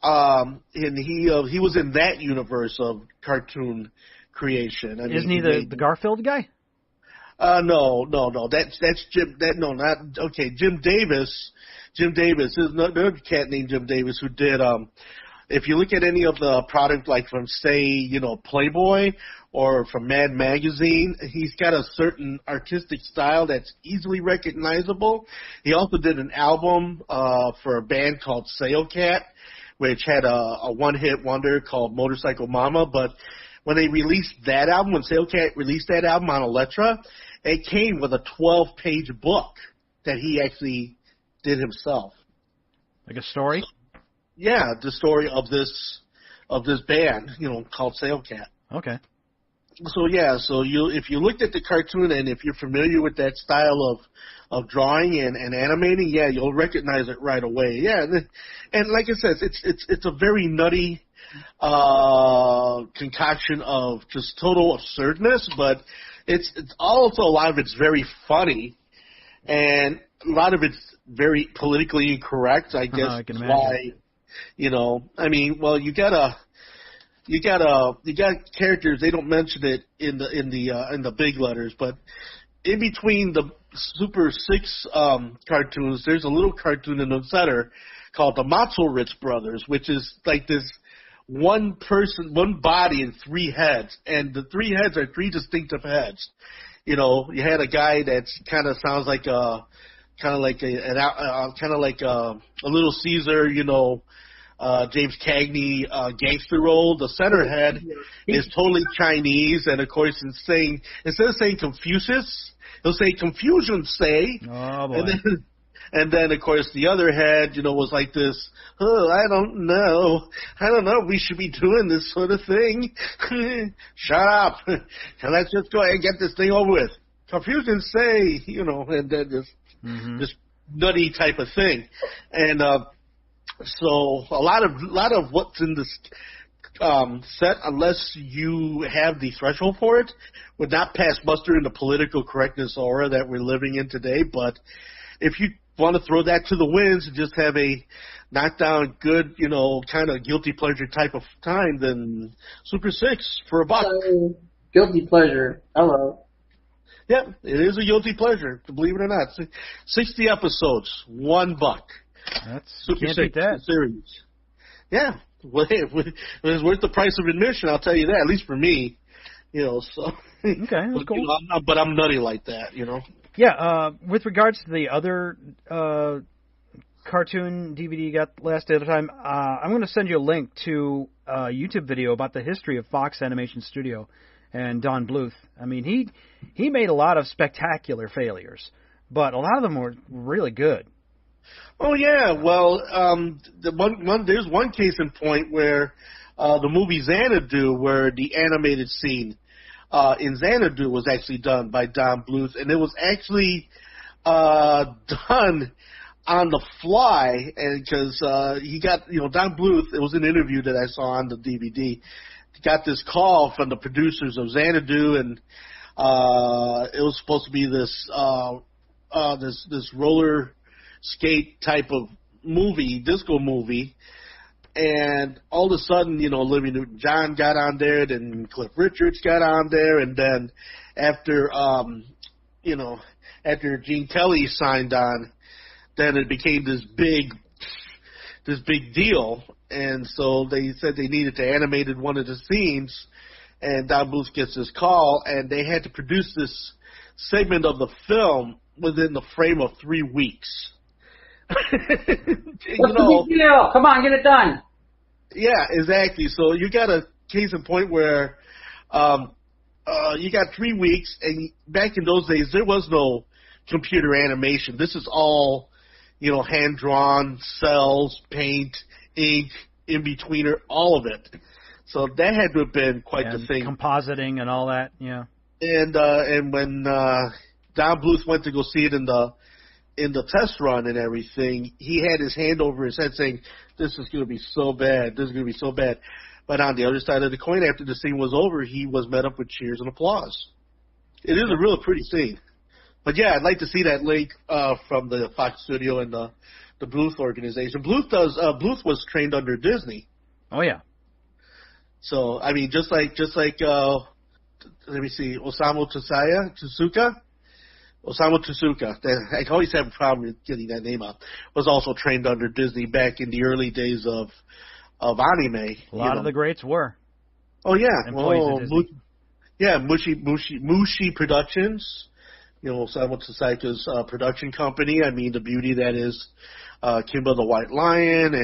And he was in that universe of cartoon creation. I mean, isn't he the Garfield guy? No. That's Jim. Jim Davis. Jim Davis is another cat named Jim Davis who did. If you look at any of the product, like from say, Playboy or from Mad Magazine, he's got a certain artistic style that's easily recognizable. He also did an album for a band called Sailcat, which had a one-hit wonder called Motorcycle Mama. But when they released that album, when Sailcat released that album on Elektra, it came with a 12-page book that he actually did himself. Like a story? Yeah, the story of this band, called Sailcat. Okay. So if you looked at the cartoon and if you're familiar with that style of drawing and animating, yeah, you'll recognize it right away. Yeah, and like I said, it's a very nutty concoction of just total absurdness, but it's also a lot of it's very funny, and a lot of it's very politically incorrect. I guess I can that's imagine. why, I mean, well, you got characters. They don't mention it in the big letters, but in between the Super 6 cartoons, there's a little cartoon in the center called the Matzowitz Brothers, which is like this one person, one body, and 3 heads, and the 3 heads are 3 distinctive heads. You had a guy that kind of sounds like a Little Caesar, James Cagney gangster role. The center head is totally Chinese, and of course, instead of saying Confucius, he'll say Confucian say. Oh boy. And then, of course, the other head, was like this, I don't know, we should be doing this sort of thing. Shut up. Let's just go ahead and get this thing over with. Confucian say, and then this nutty type of thing. And so a lot of what's in this set, unless you have the threshold for it, would not pass muster in the political correctness aura that we're living in today. But if you want to throw that to the winds and just have a knockdown, good, kind of guilty pleasure type of time, then Super 6 for $1. Guilty pleasure. Hello. Yeah, it is a guilty pleasure, believe it or not. 60 episodes, $1. That's Super can't 6 beat that. series. Yeah, well, it was worth the price of admission. I'll tell you that. At least for me, So Okay, that's cool. But I'm nutty like that, Yeah, with regards to the other cartoon DVD you got last day of the time, I'm going to send you a link to a YouTube video about the history of Fox Animation Studio and Don Bluth. I mean, he made a lot of spectacular failures, but a lot of them were really good. Oh yeah, well, there's one case in point where the movie Xanadu, where the animated scene in Xanadu was actually done by Don Bluth, and it was actually done on the fly, and because he got, Don Bluth, it was an interview that I saw on the DVD, got this call from the producers of Xanadu, and it was supposed to be this roller skate type of movie, disco movie, and all of a sudden, Olivia Newton-John got on there, then Cliff Richards got on there, and then after Gene Kelly signed on, then it became this big deal, and so they said they needed to animate one of the scenes, and Don Bluth gets this call, and they had to produce this segment of the film within the frame of 3 weeks. What's the big deal? Come on, get it done. Yeah, exactly. So you got a case in point where you got 3 weeks, and back in those days there was no computer animation. This is all, hand-drawn, cells, paint, ink, in-betweener, all of it. So that had to have been quite the thing. Compositing and all that, yeah. And when Don Bluth went to go see it in the test run and everything, he had his hand over his head saying, this is going to be so bad, this is going to be so bad. But on the other side of the coin, after the scene was over, he was met up with cheers and applause. It is a real pretty scene. But yeah, I'd like to see that link from the Fox Studio and the Bluth organization. Bluth was trained under Disney. Oh yeah. So I mean, just like let me see, Osamu Tezuka. I always have a problem with getting that name out. Was also trained under Disney back in the early days of anime. A lot of the greats were. Oh yeah, employees of Disney. Mushi Productions. Osamu Tezuka's production company. I mean, the beauty that is Kimba the White Lion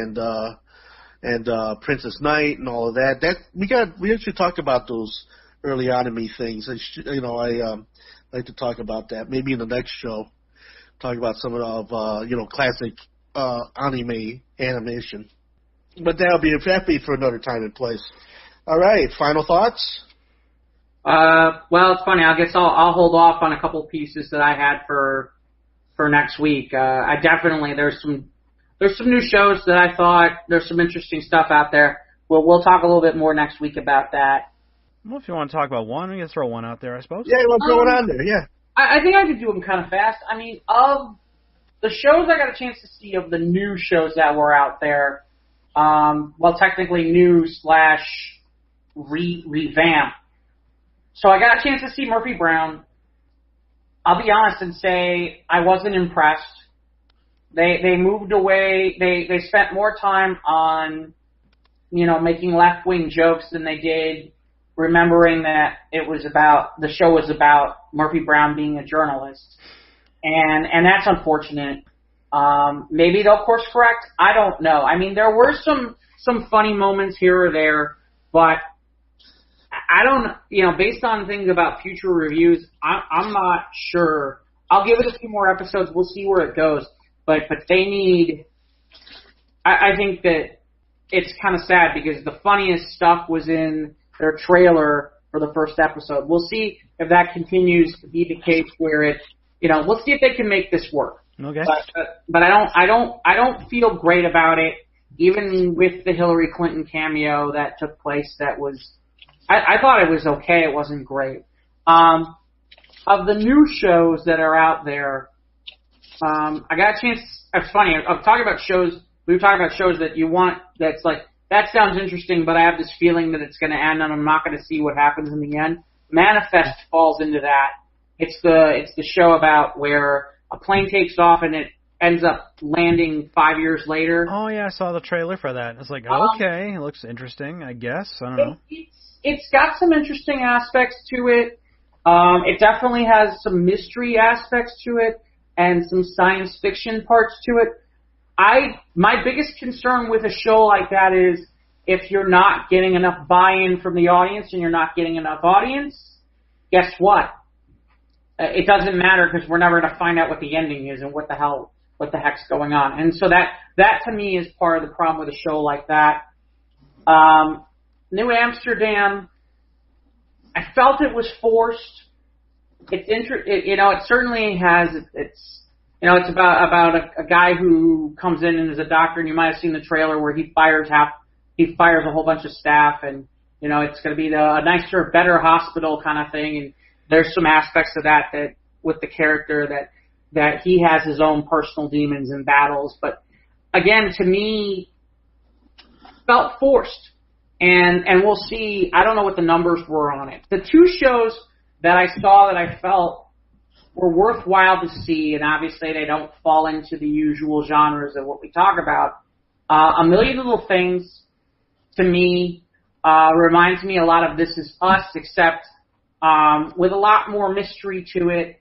and Princess Knight and all of that. We actually talk about those early anime things. I like to talk about that. Maybe in the next show, talk about some of classic anime animation. But that'll be for another time and place. All right, final thoughts. Well, it's funny. I guess I'll hold off on a couple pieces that I had for next week. I definitely there's some new shows that I thought there's some interesting stuff out there. we'll talk a little bit more next week about that. Well, if you want to talk about one, we can throw one out there, I suppose. Yeah, let's throw it on there, yeah. I think I could do them kind of fast. I mean, of the shows I got a chance to see, of the new shows that were out there, technically new / revamp. So I got a chance to see Murphy Brown. I'll be honest and say I wasn't impressed. They moved away. They spent more time on, making left-wing jokes than they did remembering that the show was about Murphy Brown being a journalist. And that's unfortunate. Maybe they'll course correct. I don't know. I mean, there were some funny moments here or there, but I don't, based on things about future reviews, I'm not sure. I'll give it a few more episodes. We'll see where it goes. But they need, I think that it's kind of sad because the funniest stuff was in their trailer for the first episode. We'll see if that continues to be the case where it, we'll see if they can make this work. Okay. But I don't feel great about it, even with the Hillary Clinton cameo that took place. That was, I thought it was okay. It wasn't great. Of the new shows that are out there, I got a chance. It's funny. I'm talking about shows. We were talking about shows that you want. That's like, that sounds interesting, but I have this feeling that it's going to end, and I'm not going to see what happens in the end. Manifest falls into that. It's the show about where a plane takes off and it ends up landing 5 years later. Oh yeah, I saw the trailer for that. It's like, okay, it looks interesting, I guess. I don't know. It's got some interesting aspects to it. It definitely has some mystery aspects to it and some science fiction parts to it. My biggest concern with a show like that is if you're not getting enough buy-in from the audience and you're not getting enough audience, guess what? It doesn't matter because we're never going to find out what the ending is and what the heck's going on. And so that to me is part of the problem with a show like that. New Amsterdam, I felt it was forced. It certainly has. It's about a guy who comes in and is a doctor, and you might have seen the trailer where he fires a whole bunch of staff, and it's going to be a nicer, better hospital kind of thing. And there's some aspects of that with the character that he has his own personal demons and battles. But again, to me, felt forced. And we'll see. I don't know what the numbers were on it. The two shows that I saw that I felt were worthwhile to see, and obviously they don't fall into the usual genres of what we talk about. A Million Little Things, to me, reminds me a lot of This Is Us, except with a lot more mystery to it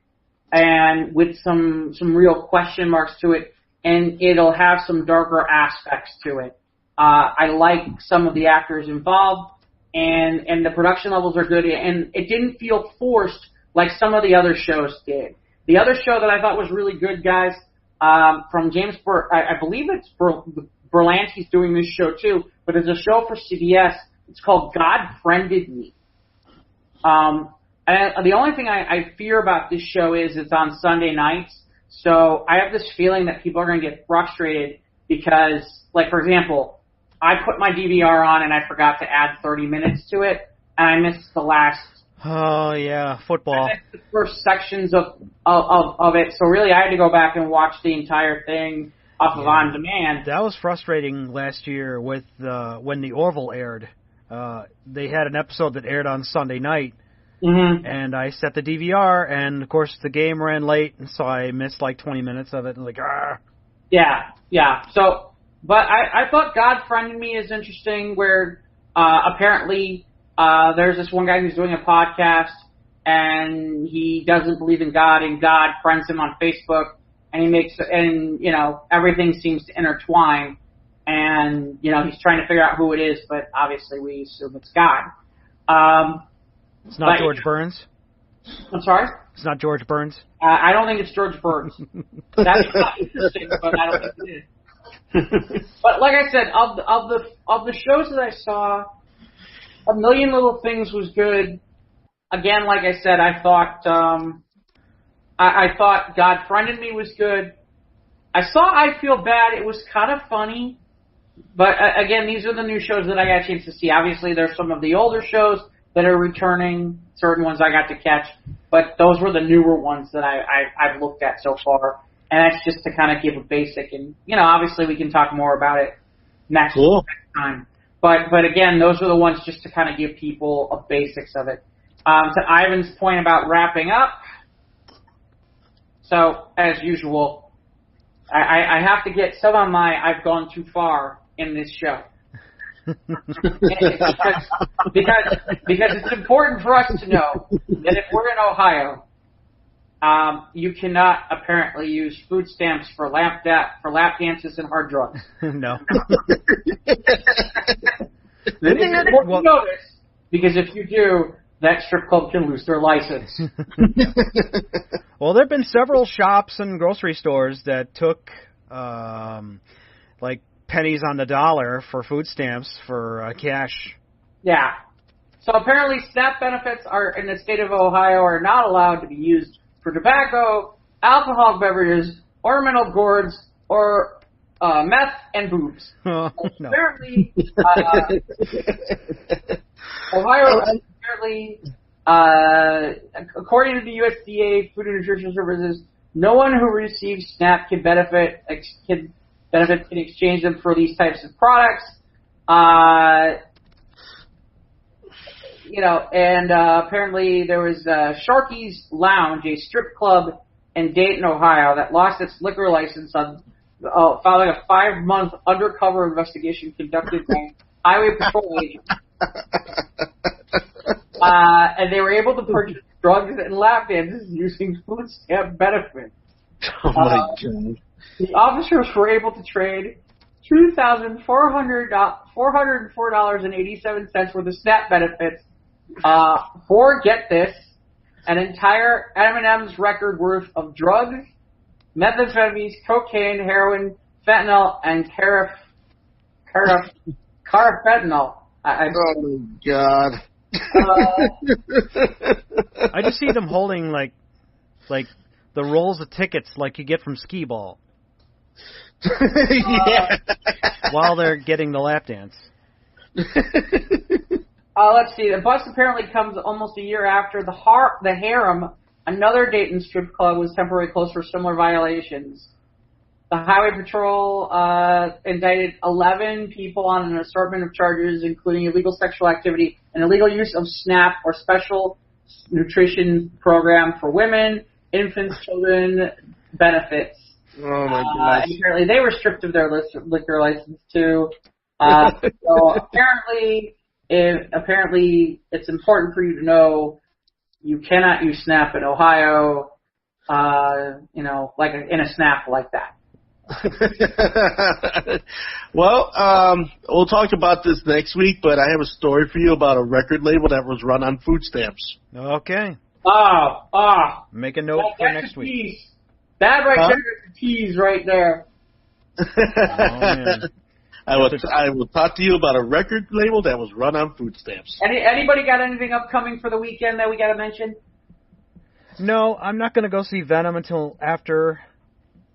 and with some real question marks to it, and it'll have some darker aspects to it. I like some of the actors involved, and the production levels are good, and it didn't feel forced like some of the other shows did. The other show that I thought was really good, guys, from James I believe it's Berlanti's doing this show too, but it's a show for CBS. It's called God Friended Me. And the only thing I fear about this show is it's on Sunday nights, so I have this feeling that people are going to get frustrated because, like, for example, I put my DVR on and I forgot to add 30 minutes to it, and I missed the last. Oh yeah, football. I missed the first sections of it, so really I had to go back and watch the entire thing off of On Demand. That was frustrating last year with when the Orville aired. They had an episode that aired on Sunday night, and I set the DVR, and of course the game ran late, and so I missed like 20 minutes of it. And like, ah. Yeah. So. But I thought God Friended Me is interesting, where apparently there's this one guy who's doing a podcast, and he doesn't believe in God, and God friends him on Facebook, and everything seems to intertwine, and he's trying to figure out who it is, but obviously we assume it's God. It's not George Burns? I'm sorry? It's not George Burns? I don't think it's George Burns. That's not interesting, but I don't think it is. But like I said, of the shows that I saw, A Million Little Things was good. Again, like I said, I thought I thought God Friended Me was good. I saw I Feel Bad. It was kind of funny, again, these are the new shows that I got a chance to see. Obviously, there's some of the older shows that are returning, certain ones I got to catch, but those were the newer ones that I've looked at so far. And that's just to kind of give a basic, and obviously we can talk more about it next time. But again, those are the ones just to kind of give people a basics of it. To Ivan's point about wrapping up, so as usual, I have to get some on my I've gone too far in this show. because it's important for us to know that if we're in Ohio, you cannot apparently use food stamps for lap dances and hard drugs. No. It's important to know this, because if you do, that strip club can lose their license. Well, there have been several shops and grocery stores that took like pennies on the dollar for food stamps for cash. Yeah. So apparently SNAP benefits in the state of Ohio are not allowed to be used for tobacco, alcoholic beverages, ornamental gourds, or meth and boobs. Oh, no. Apparently, Ohio apparently, according to the USDA Food and Nutrition Services, no one who receives SNAP can benefit in exchange them for these types of products. Apparently there was Sharky's Lounge, a strip club in Dayton, Ohio, that lost its liquor license following a 5-month undercover investigation conducted by highway patrol agents. And they were able to purchase drugs and lap dances using food stamp benefits. Oh my God. The officers were able to trade $2,404.87 worth of SNAP benefits for, get this, an entire M&M's record worth of drugs, methamphetamines, cocaine, heroin, fentanyl, and carfentanil. Oh my God. I just see them holding like the rolls of tickets like you get from skee ball. Yeah. While they're getting the lap dance. Let's see. The bus apparently comes almost a year after the Harem, another Dayton strip club, was temporarily closed for similar violations. The Highway Patrol indicted 11 people on an assortment of charges, including illegal sexual activity and illegal use of SNAP, or Special Nutrition Program for Women, Infants, Children benefits. Oh my gosh. Apparently they were stripped of their liquor license too. So apparently it's important for you to know you cannot use SNAP in Ohio, like in a SNAP like that. Well, we'll talk about this next week, but I have a story for you about a record label that was run on food stamps. Okay. Make a note for next week. Tease. That right there is the tease right there. Oh, man. I will talk to you about a record label that was run on food stamps. Anybody got anything upcoming for the weekend that we got to mention? No, I'm not going to go see Venom until after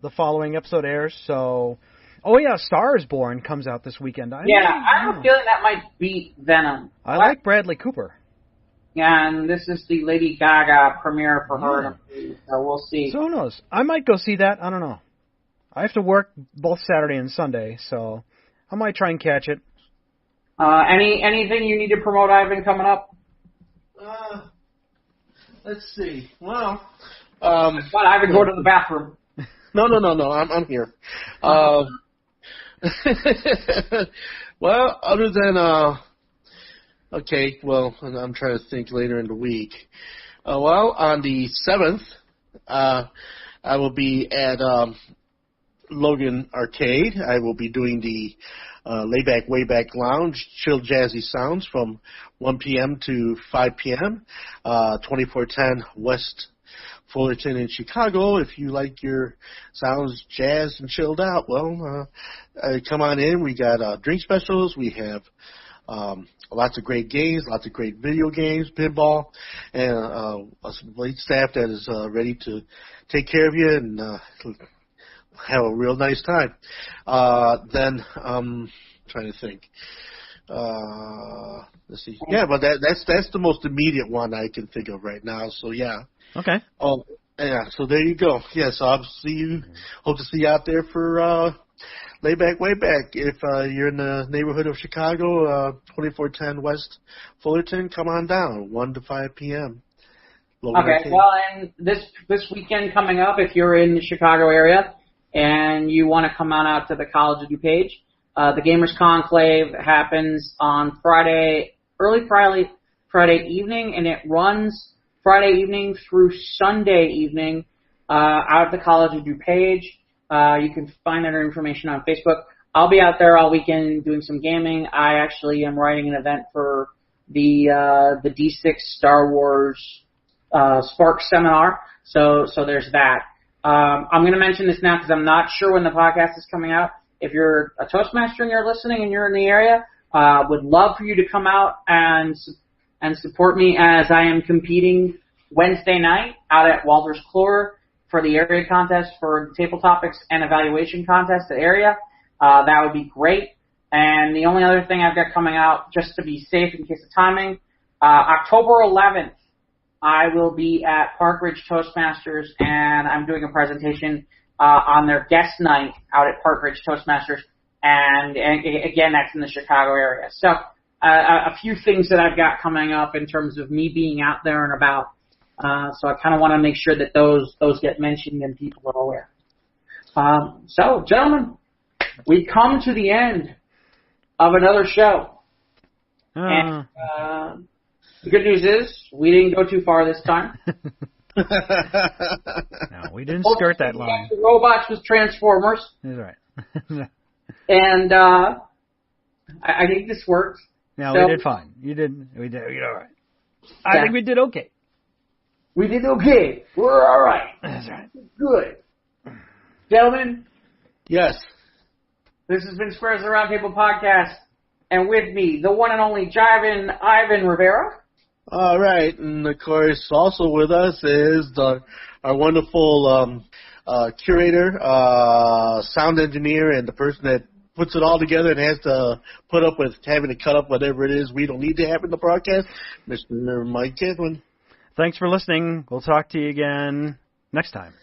the following episode airs. So, Star is Born comes out this weekend. I have a feeling that might beat Venom. I like Bradley Cooper. Yeah, and this is the Lady Gaga premiere for her, so we'll see. So who knows? I might go see that. I don't know. I have to work both Saturday and Sunday, so I might try and catch it. Anything you need to promote, Ivan, coming up? Let's see. Well, Ivan, go to the bathroom. No. I'm here. Well, other than okay. Well, I'm trying to think later in the week. On the 7th, I will be at Logan Arcade. I will be doing the Layback Wayback Lounge, chill jazzy sounds from 1 p.m. to 5 p.m. 2410 West Fullerton in Chicago. If you like your sounds jazzed and chilled out, well, come on in. We got drink specials. We have lots of great games, lots of great video games, pinball, and a great staff that is ready to take care of you and have a real nice time. Then trying to think. Let's see. Yeah, but that's the most immediate one I can think of right now. So yeah. Okay. Oh, yeah. So there you go. Yeah. So I'll see you. Hope to see you out there for Layback Way Back. If you're in the neighborhood of Chicago, 2410 West Fullerton, come on down, 1 to 5 p.m. Okay. Well, and this weekend coming up, if you're in the Chicago area and you want to come on out to the College of DuPage, the Gamers Conclave happens on early Friday evening, and it runs Friday evening through Sunday evening out of the College of DuPage. You can find that information on Facebook. I'll be out there all weekend doing some gaming. I actually am writing an event for the D6 Star Wars Spark Seminar, so there's that. I'm going to mention this now because I'm not sure when the podcast is coming out. If you're a Toastmaster and you're listening and you're in the area, would love for you to come out and support me as I am competing Wednesday night out at Walter's Clore for the area contest for table topics and evaluation contest at area. That would be great. And the only other thing I've got coming out, just to be safe in case of timing, October 11th, I will be at Park Ridge Toastmasters, and I'm doing a presentation on their guest night out at Park Ridge Toastmasters, and again, that's in the Chicago area. So a few things that I've got coming up in terms of me being out there and about. So I kind of want to make sure that those get mentioned and people are aware. So, gentlemen, we come to the end of another show. And the good news is we didn't go too far this time. No, we didn't skirt that line. The robots with Transformers. That's right. And I think this worked. No, we did fine. We did all right. I think we did okay. We did okay. We're all right. That's right. Good. Gentlemen. Yes. This has been Squares of the Roundtable Podcast. And with me, the one and only Jivin Ivan Rivera. All right. And, of course, also with us is our wonderful curator, sound engineer, and the person that puts it all together and has to put up with having to cut up whatever it is we don't need to have in the broadcast, Mr. Mike Kidwin. Thanks for listening. We'll talk to you again next time.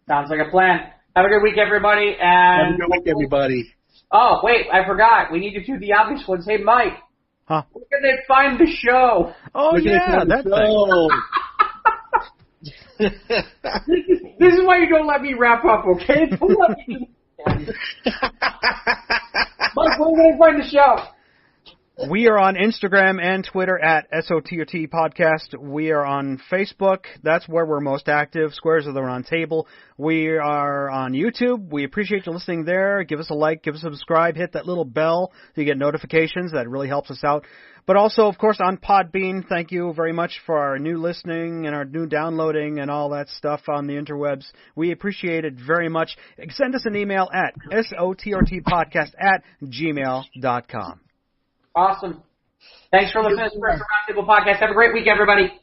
Sounds like a plan. Have a good week, everybody. And have a good week, everybody. Oh, wait, I forgot. We need to do the obvious ones. Hey, Mike. Huh? Where can they find the show? Oh, yeah, that thing. This is why you don't let me wrap up, okay? Don't let me do this. Mike, where can they find the show? We are on Instagram and Twitter at SOTOT Podcast. We are on Facebook. That's where we're most active, Squares of the Round Table. We are on YouTube. We appreciate you listening there. Give us a like, give us a subscribe, hit that little bell so you get notifications. That really helps us out. But also, of course, on Podbean. Thank you very much for our new listening and our new downloading and all that stuff on the interwebs. We appreciate it very much. Send us an email at sotrtpodcast@gmail.com. Awesome. Thanks for listening to the Squares of the Roundtable Podcast. Have a great week, everybody.